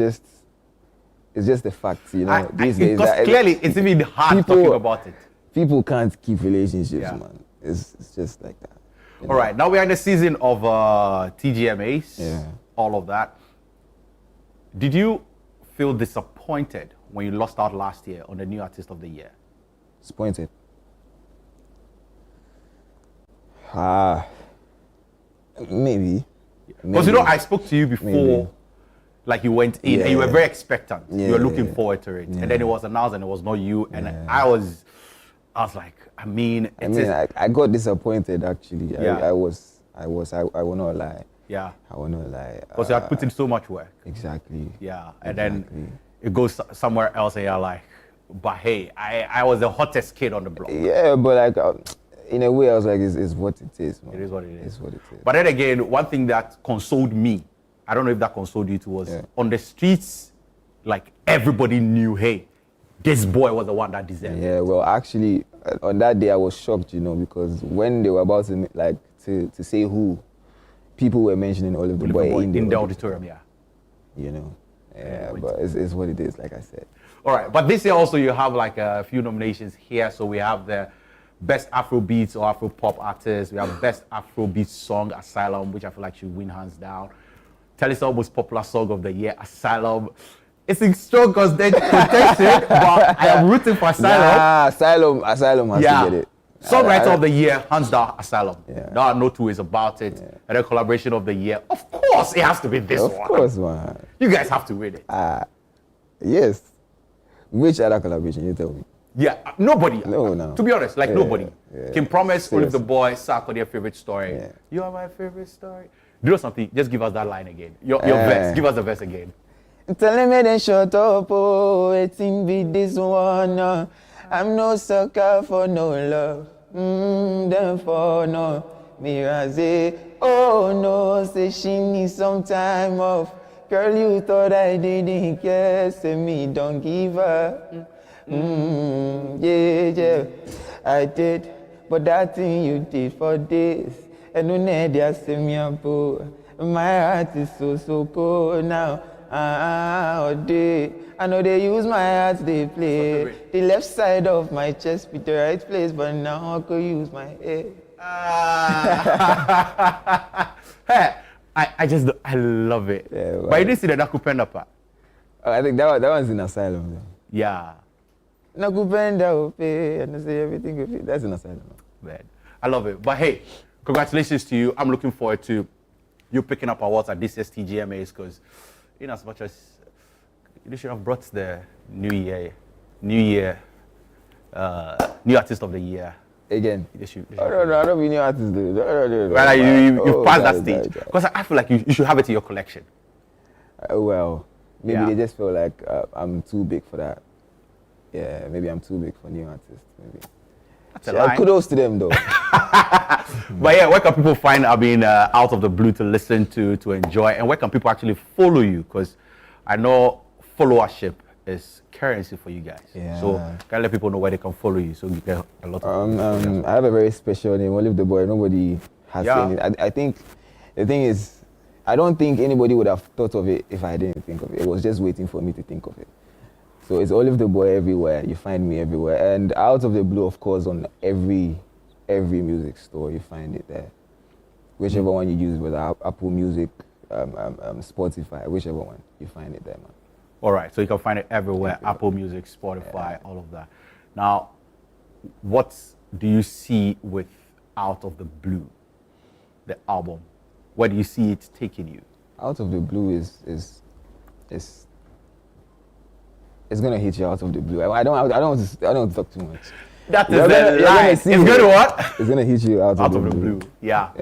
[SPEAKER 16] just the fact, these days.
[SPEAKER 1] Because clearly it's even hard talking about it.
[SPEAKER 16] People can't keep relationships, man. It's just like that.
[SPEAKER 1] All right, now we are in the season of TGMAs, all of that. Did you feel disappointed when you lost out last year on the New Artist of the Year?
[SPEAKER 16] Disappointed? Maybe.
[SPEAKER 1] Because I spoke to you before, like you went in and you were very expectant. You were looking forward to it. And then it was announced and it was not you. And I was like, I got disappointed actually. I
[SPEAKER 16] I will not lie.
[SPEAKER 1] Yeah.
[SPEAKER 16] I will not lie.
[SPEAKER 1] Because you have put in so much work.
[SPEAKER 16] Exactly.
[SPEAKER 1] Yeah. And then it goes somewhere else and you're like, but hey, I was the hottest kid on the block.
[SPEAKER 16] Yeah, but like, in a way, I was like, it's what it is, man.
[SPEAKER 1] It is what it is.
[SPEAKER 16] It's what it is.
[SPEAKER 1] But then again, one thing that consoled me, I don't know if that consoled you too, was on the streets, like everybody knew, hey, this boy was the one that deserved it.
[SPEAKER 16] Yeah, well, actually, on that day, I was shocked, you know, because when they were about to, like, to say who, people were mentioning Olive the Boy in the
[SPEAKER 1] auditorium, yeah.
[SPEAKER 16] You know, yeah, but it's what it is, like I said.
[SPEAKER 1] All right, but this year also you have like a few nominations here. So we have the Best Afrobeats or Afro Pop Artist. We have Best Afrobeat Song, Asylum, which I feel like should win hands down. Telestar Most Popular Song of the Year, Asylum. It's in strong contested, but I am rooting for Asylum.
[SPEAKER 16] Nah, Asylum has to get it.
[SPEAKER 1] Songwriter of the Year, hands down, Asylum. Yeah. There are no two ways about it. Yeah. And then Collaboration of the Year, of course, it has to be this one.
[SPEAKER 16] Of course, man.
[SPEAKER 1] You guys have to win it.
[SPEAKER 16] Yes. Which other collaboration, you tell me?
[SPEAKER 1] Yeah, nobody.
[SPEAKER 16] No.
[SPEAKER 1] To be honest, like nobody.
[SPEAKER 16] Yeah.
[SPEAKER 1] Can promise Olive the Boy, Sarko, their favorite story. Yeah. You are my favorite story. Do something, just give us that line again. Your verse, give us the verse again.
[SPEAKER 16] Tell me then shut up, oh, waiting be this one. I'm no sucker for no love. Therefore, no. Mira say, oh no, say she needs some time off. Girl, you thought I didn't care, say me don't give her. Yeah, I did, but that thing you did for this, and no need ya say me a boo. My heart is so cold now. I know they use my heart, they play. The left side of my chest be the right place, but now I could use my head.
[SPEAKER 1] Hey, I love it. Yeah, well, but you didn't see the Nakupenda part?
[SPEAKER 16] I think that one's in Asylum. Though.
[SPEAKER 1] Yeah.
[SPEAKER 16] Nakupenda, and I say everything. That's in Asylum.
[SPEAKER 1] Man, I love it. But hey, congratulations to you. I'm looking forward to you picking up awards at this year's TGMAs because, in as much as you should have brought the new artist of the year.
[SPEAKER 16] Again.
[SPEAKER 1] No,
[SPEAKER 16] I don't mean new artist.
[SPEAKER 1] Well, you passed that stage. Because I feel like you should have it in your collection.
[SPEAKER 16] Well, maybe they just feel like I'm too big for that. Yeah, maybe I'm too big for new artists. Maybe.
[SPEAKER 1] That's a lie.
[SPEAKER 16] Kudos to them though.
[SPEAKER 1] But yeah, where can people find Out of the Blue to listen to enjoy, and where can people actually follow you? Because I know followership is currency for you guys.
[SPEAKER 16] Yeah.
[SPEAKER 1] So can I let people know where they can follow you? So you get a lot of
[SPEAKER 16] I have a very special name, Olive the Boy. Nobody has seen it. I think the thing is, I don't think anybody would have thought of it if I didn't think of it. It was just waiting for me to think of it. So it's Olive the Boy everywhere. You find me everywhere. And Out of the Blue, of course, on every music store, you find it there. Whichever one you use, whether Apple Music, Spotify, whichever one, you find it there, man.
[SPEAKER 1] All right, so you can find it everywhere, Apple Music, Spotify, all of that. Now, what do you see with Out of the Blue, the album? Where do you see it taking you?
[SPEAKER 16] Out of the Blue is it's gonna hit you out of the blue. I don't talk too much.
[SPEAKER 1] That is the lie. It's gonna what?
[SPEAKER 16] It's gonna hit you out of the blue.
[SPEAKER 1] Yeah.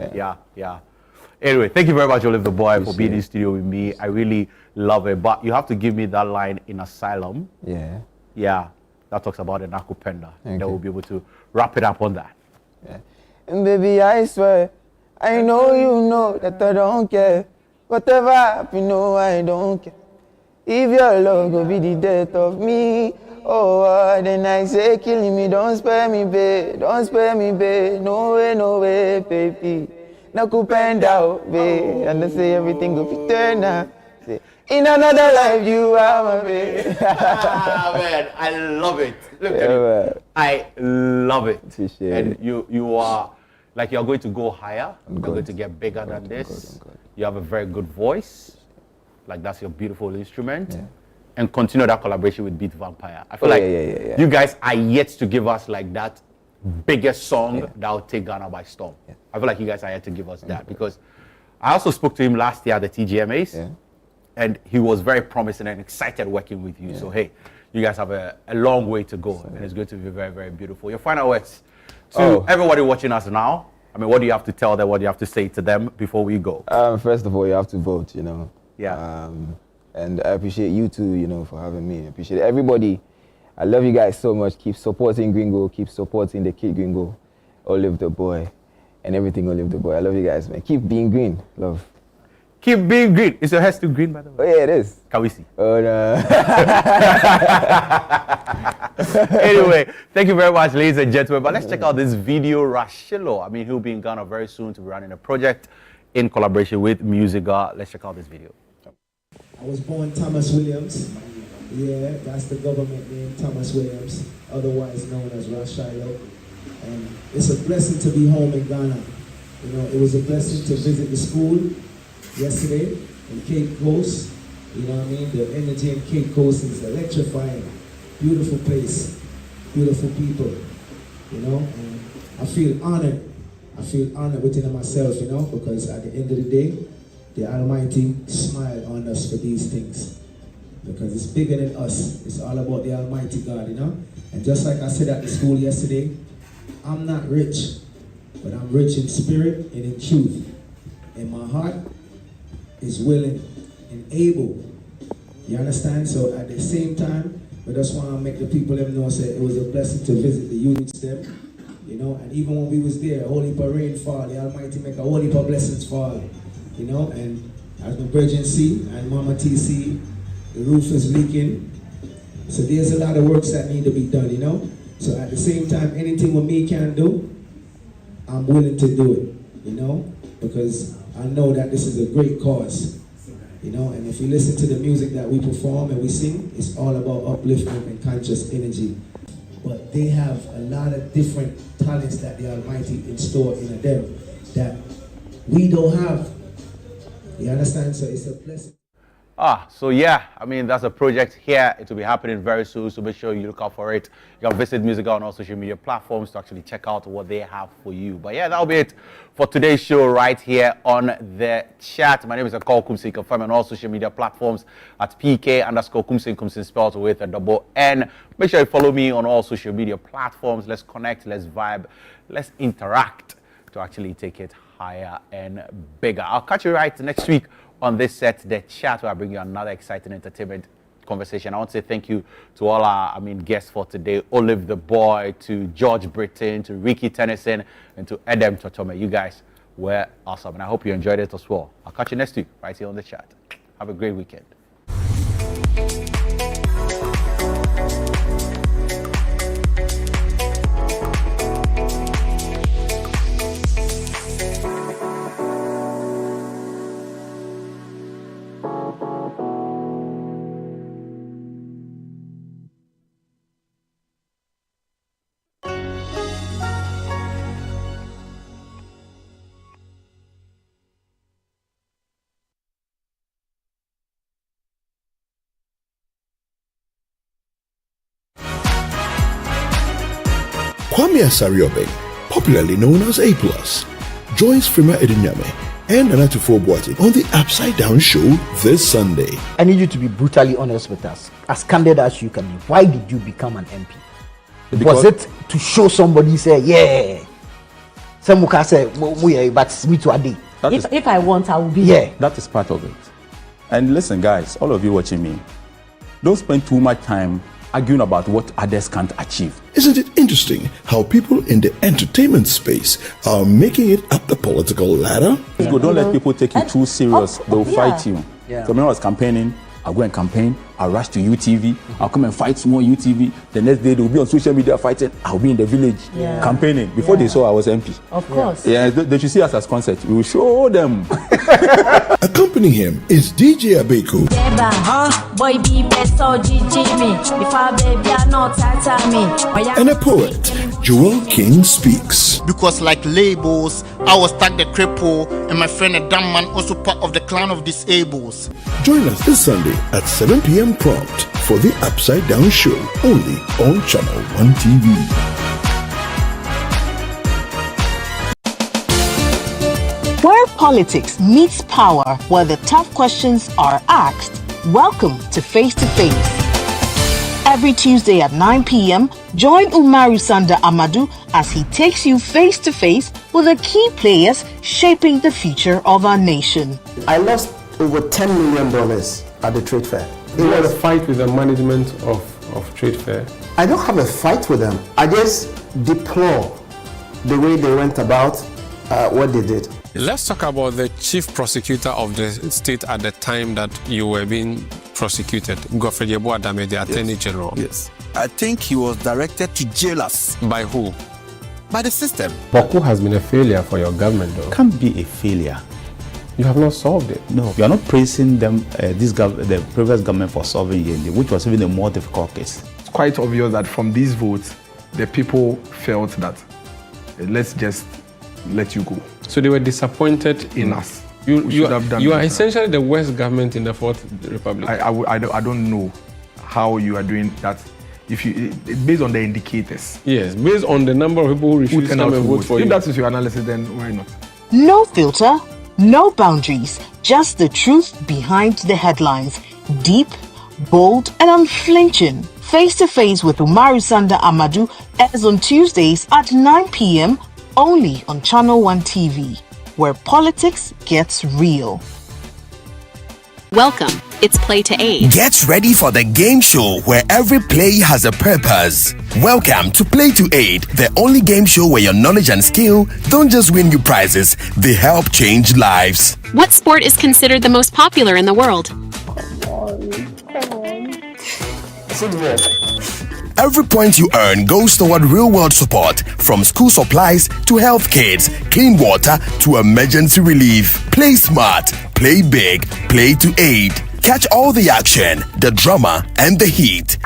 [SPEAKER 1] Anyway, thank you very much, Olive the Boy, for being in the studio with me. I really love it. But you have to give me that line in Asylum.
[SPEAKER 16] Yeah.
[SPEAKER 1] Yeah. That talks about the Nakupenda. Then we'll be able to wrap it up on that.
[SPEAKER 16] Yeah. And baby, I swear, I know you know that I don't care. Whatever happen, no, I don't care. If your love go be the death of me, then I say killing me, don't spare me, babe, no way, baby. Nakupenda, babe, and I say everything go be turned out. In another life, you are my babe.
[SPEAKER 1] Man, I love it. Look at it. I love it. And you are, like, you're going to go higher. You're going to get bigger than this. You have a very good voice. Like, that's your beautiful instrument. Yeah. And continue that collaboration with Beat Vampire. I feel you guys are yet to give us like that biggest song that will take Ghana by storm. Yeah. I feel like you guys are yet to give us that because I also spoke to him last year at the TGMAs and he was very promising and excited working with you. So, hey, you guys have a long way to go and it's going to be very, very beautiful. Your final words to everybody watching us now. I mean, what do you have to tell them? What do you have to say to them before we go?
[SPEAKER 16] First of all, you have to vote, you know.
[SPEAKER 1] Yeah.
[SPEAKER 16] And I appreciate you too, you know, for having me. I appreciate everybody. I love you guys so much. Keep supporting Gringo. Keep supporting the kid Gringo. Olive the boy. And everything Olive the boy. I love you guys, man. Keep being green. Love.
[SPEAKER 1] Keep being green. Is your hair still green, by the way?
[SPEAKER 16] Oh, yeah, it is.
[SPEAKER 1] Can we see?
[SPEAKER 16] Oh, no.
[SPEAKER 1] Anyway, thank you very much, ladies and gentlemen. But let's check out this video. Rashilo, I mean, he'll be in Ghana very soon to be running a project in collaboration with Musica. Let's check out this video.
[SPEAKER 17] I was born Thomas Williams. Yeah, that's the government name, Thomas Williams, otherwise known as Rashilo. And it's a blessing to be home in Ghana. You know, it was a blessing to visit the school yesterday in Cape Coast. You know what I mean? The energy in Cape Coast is electrifying. Beautiful place, beautiful people. You know, and I feel honored. I feel honored within myself, you know, because at the end of the day, the Almighty smiled on us for these things. Because it's bigger than us. It's all about the Almighty God, you know? And just like I said at the school yesterday, I'm not rich, but I'm rich in spirit and in truth. And my heart is willing and able. You understand? So at the same time, we just want to make the people them know say it was a blessing to visit the youths them. You know, and even when we was there, a whole heap of rain fall, the Almighty make a whole heap of blessings fall. You know, and as my brethren see, and Mama TC, the roof is leaking. So there's a lot of works that need to be done, you know. So at the same time, anything what me can do, I'm willing to do it, you know, because I know that this is a great cause, you know, and if you listen to the music that we perform and we sing, it's all about upliftment and conscious energy. But they have a lot of different talents that the Almighty in store in them that we don't have. You understand? So it's a blessing.
[SPEAKER 1] So yeah, I mean, that's a project here. It will be happening very soon, so make sure you look out for it. You can visit Musica on all social media platforms to actually check out what they have for you. But yeah, that'll be it for today's show right here on the chat. My name is Ekow Koomson. You can find me on all social media platforms at PK_Koomson, Koomson spelled with a double N. Make sure you follow me on all social media platforms. Let's connect, let's vibe, let's interact to actually take it higher and bigger. I'll catch you right next week on this set, The Chat, where I bring you another exciting entertainment conversation. I want to say thank you to all our guests for today. Olive the Boy, to George Britton, to Ricky Tennyson, and to Edem Totome. You guys were awesome, and I hope you enjoyed it as well. I'll catch you next week right here on The Chat. Have a great weekend.
[SPEAKER 8] Kwame Asariobeng, popularly known as A+, joins Frima Edinyame and Anatufo Boatin on the Upside Down Show this Sunday.
[SPEAKER 9] I need you to be brutally honest with us, as candid as you can be. Why did you become an MP? Was it to show somebody, say, yeah, some can say, but me to a day.
[SPEAKER 7] If I want, I will be.
[SPEAKER 9] Yeah,
[SPEAKER 11] that is part of it. And listen, guys, all of you watching me, don't spend too much time arguing about what others can't achieve.
[SPEAKER 8] Isn't it interesting how people in the entertainment space are making it up the political ladder?
[SPEAKER 11] Don't let people take you too serious. They'll fight you.
[SPEAKER 9] Yeah.
[SPEAKER 11] So when I was campaigning, I'll go and campaign, I'll rush to UTV, I'll come and fight small UTV. The next day they'll be on social media fighting, I'll be in the village campaigning. Before they saw I was MP.
[SPEAKER 7] Of course.
[SPEAKER 11] Yeah, they should see us as concert. We will show them.
[SPEAKER 8] Accompanying him is DJ Abeku. And a poet, Joel King speaks.
[SPEAKER 12] Because like labels, I was tag the cripple, and my friend a dumb man also part of the clan of disables.
[SPEAKER 8] Join us this Sunday at 7 p.m. prompt for the Upside Down Show, only on Channel 1 TV.
[SPEAKER 18] Where politics meets power, where the tough questions are asked. Welcome to Face to Face. Every Tuesday at 9 p.m., join Umaru Sanda Amadou as he takes you face to face with the key players shaping the future of our nation.
[SPEAKER 19] I lost over $10 million at the trade fair.
[SPEAKER 20] You had a fight with the management of trade fair?
[SPEAKER 19] I don't have a fight with them. I just deplore the way they went about what they did.
[SPEAKER 20] Let's talk about the chief prosecutor of the state at the time that you were being prosecuted, Godfrey Yeboah-Dame, the Attorney General.
[SPEAKER 5] Yes. I think he was directed to jail us.
[SPEAKER 20] By who?
[SPEAKER 5] By the system.
[SPEAKER 20] Boko has been a failure for your government, though.
[SPEAKER 21] Can't be a failure.
[SPEAKER 20] You have not solved it.
[SPEAKER 21] No, you are not praising them, the previous government for solving Yende, which was even a more difficult case.
[SPEAKER 22] It's quite obvious that from these votes, the people felt that let's just let you go.
[SPEAKER 20] So they were disappointed in us. You are essentially the worst government in the Fourth Republic.
[SPEAKER 22] I don't know how you are doing that. Based on the indicators.
[SPEAKER 20] Yes, based on the number of people who refuse to come and vote for you.
[SPEAKER 22] If that is your analysis, then why not?
[SPEAKER 18] No filter, no boundaries, just the truth behind the headlines. Deep, bold, and unflinching. Face to Face with Umaru Sanda Amadou airs on Tuesdays at 9 p.m. only on Channel 1 TV, where politics gets real.
[SPEAKER 23] Welcome. It's Play to Aid.
[SPEAKER 6] Get ready for the game show where every play has a purpose. Welcome to Play to Aid, the only game show where your knowledge and skill don't just win you prizes, they help change lives.
[SPEAKER 23] What sport is considered the most popular in the world?
[SPEAKER 6] Football. Every point you earn goes toward real-world support, from school supplies to health kits, clean water to emergency relief. Play smart, play big, play to aid. Catch all the action, the drama, and the heat.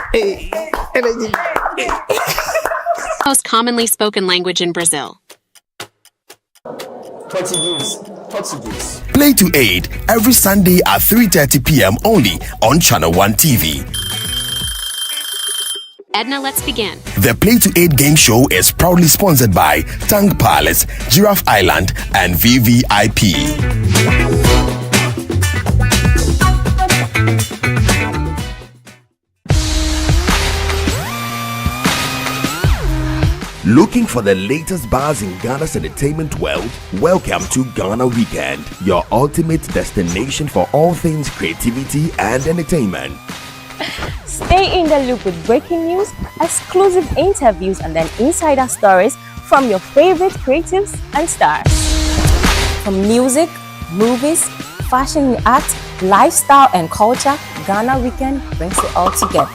[SPEAKER 23] Most commonly spoken language in Brazil.
[SPEAKER 6] Portuguese. Play to Aid every Sunday at 3:30 p.m. only on Channel 1 TV.
[SPEAKER 23] Edna, let's begin.
[SPEAKER 6] The Play to Aid game show is proudly sponsored by Tang Palace, Giraffe Island, and VVIP. Looking for the latest buzz in Ghana's entertainment world? Welcome to Ghana Weekend, your ultimate destination for all things creativity and entertainment.
[SPEAKER 7] Stay in the loop with breaking news, exclusive interviews, and then insider stories from your favorite creatives and stars. From music, movies, fashion and art, lifestyle and culture, Ghana Weekend brings it all together.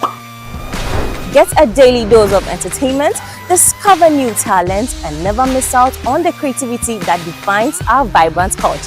[SPEAKER 7] Get a daily dose of entertainment, discover new talent, and never miss out on the creativity that defines our vibrant culture.